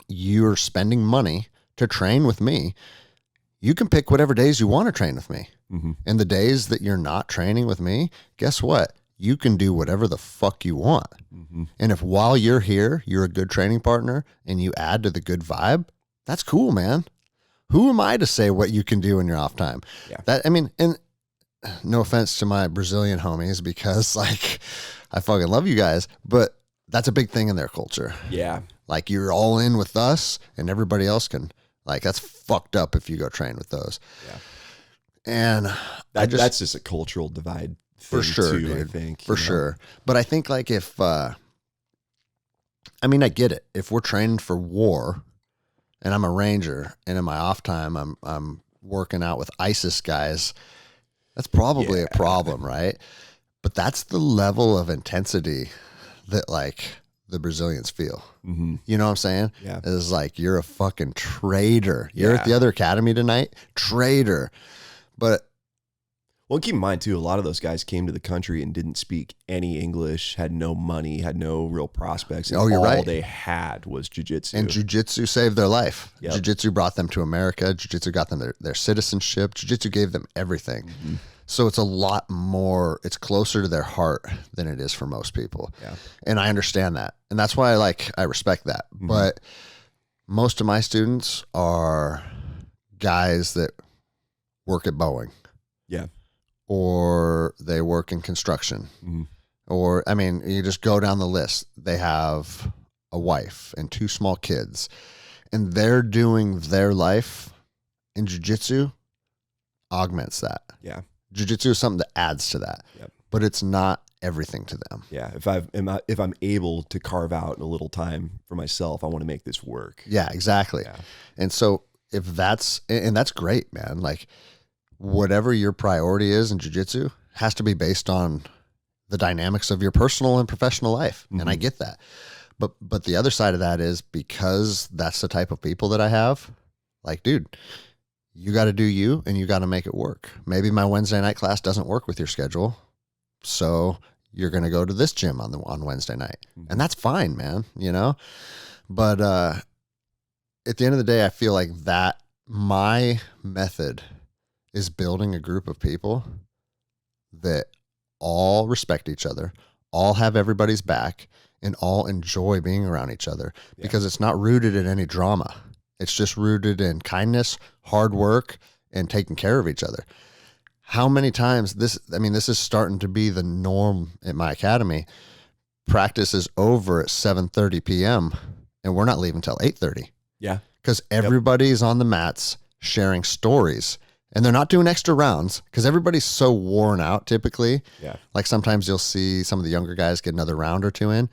[SPEAKER 1] You're spending money to train with me. You can pick whatever days you want to train with me.
[SPEAKER 2] Mm-hmm.
[SPEAKER 1] And the days that you're not training with me, guess what? You can do whatever the fuck you want.
[SPEAKER 2] Mm-hmm.
[SPEAKER 1] And if while you're here, you're a good training partner and you add to the good vibe, that's cool, man. Who am I to say what you can do in your off time?
[SPEAKER 2] Yeah.
[SPEAKER 1] And no offense to my Brazilian homies because like I fucking love you guys, but that's a big thing in their culture.
[SPEAKER 2] Yeah.
[SPEAKER 1] Like you're all in with us and everybody else can, like that's fucked up if you go train with those.
[SPEAKER 2] Yeah.
[SPEAKER 1] And
[SPEAKER 2] that's just a cultural divide.
[SPEAKER 1] For sure,
[SPEAKER 2] too,
[SPEAKER 1] dude.
[SPEAKER 2] I think.
[SPEAKER 1] For sure. But I think like if, I get it. If we're training for war and I'm a ranger and in my off time, I'm working out with ISIS guys, that's probably a problem, right? But that's the level of intensity that like the Brazilians feel.
[SPEAKER 2] Mm-hmm.
[SPEAKER 1] You know what I'm saying?
[SPEAKER 2] Yeah.
[SPEAKER 1] It's like, you're a fucking traitor. You're at the other academy tonight, traitor. But
[SPEAKER 2] well, keep in mind too, a lot of those guys came to the country and didn't speak any English, had no money, had no real prospects. And
[SPEAKER 1] you're right.
[SPEAKER 2] All they had was jujitsu.
[SPEAKER 1] And jujitsu saved their life.
[SPEAKER 2] Yep.
[SPEAKER 1] Jujitsu brought them to America. Jujitsu got them their citizenship. Jujitsu gave them everything.
[SPEAKER 2] Mm-hmm.
[SPEAKER 1] So it's a lot more, it's closer to their heart than it is for most people.
[SPEAKER 2] Yeah.
[SPEAKER 1] And I understand that. And that's why I respect that. Mm-hmm. But most of my students are guys that work at Boeing.
[SPEAKER 2] Yeah.
[SPEAKER 1] Or they work in construction.
[SPEAKER 2] Mm-hmm.
[SPEAKER 1] Or, I mean, you just go down the list. They have a wife and 2 small kids, and they're doing their life in jiu-jitsu augments that.
[SPEAKER 2] Yeah.
[SPEAKER 1] Jiu-jitsu is something that adds to that, but it's not everything to them.
[SPEAKER 2] Yeah. If I'm able to carve out a little time for myself, I want to make this work.
[SPEAKER 1] Yeah, exactly. Yeah. And so if that's great, man. Like, whatever your priority is in jiu-jitsu has to be based on the dynamics of your personal and professional life. Mm-hmm. And I get that. But the other side of that is because that's the type of people that I have, like, dude, you got to do you and you got to make it work. Maybe my Wednesday night class doesn't work with your schedule. So you're going to go to this gym on Wednesday night. Mm-hmm. And that's fine, man, But at the end of the day, I feel like that my method is building a group of people that all respect each other, all have everybody's back, and all enjoy being around each other because it's not rooted in any drama. It's just rooted in kindness, hard work, and taking care of each other. How many times this is starting to be the norm at my academy. Practice is over at 7:30 p.m. and we're not leaving till 8:30.
[SPEAKER 2] Yeah.
[SPEAKER 1] Because everybody's on the mats sharing stories. And they're not doing extra rounds because everybody's so worn out typically.
[SPEAKER 2] Yeah.
[SPEAKER 1] Like sometimes you'll see some of the younger guys get another round or 2 in.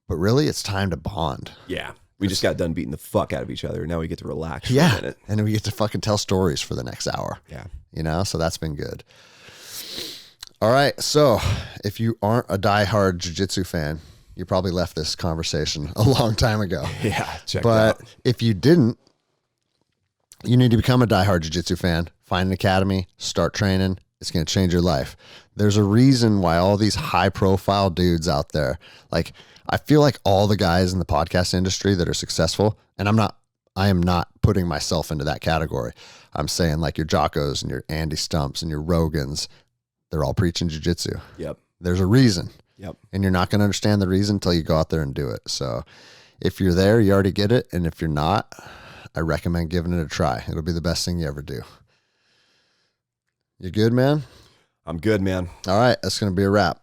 [SPEAKER 1] But really, it's time to bond.
[SPEAKER 2] Yeah. We just got done beating the fuck out of each other. Now we get to relax for a
[SPEAKER 1] Yeah.
[SPEAKER 2] minute.
[SPEAKER 1] And then we get to fucking tell stories for the next hour.
[SPEAKER 2] Yeah.
[SPEAKER 1] You know, so that's been good. All right. So if you aren't a diehard jiu-jitsu fan, you probably left this conversation a long time ago.
[SPEAKER 2] Yeah. Check
[SPEAKER 1] But
[SPEAKER 2] that out.
[SPEAKER 1] if you didn't, you need to become a diehard jiu-jitsu fan. Find an academy, start training. It's going to change your life. There's a reason why all these high-profile dudes out there, like I feel like all the guys in the podcast industry that are successful, and I am not putting myself into that category. I'm saying like your Jockos and your Andy Stumps and your Rogans, they're all preaching jiu-jitsu.
[SPEAKER 2] Yep.
[SPEAKER 1] There's a reason.
[SPEAKER 2] Yep.
[SPEAKER 1] And you're not going to understand the reason until you go out there and do it. So if you're there, you already get it. And if you're not, I recommend giving it a try. It'll be the best thing you ever do. You good, man?
[SPEAKER 2] I'm good, man.
[SPEAKER 1] All right. That's going to be a wrap.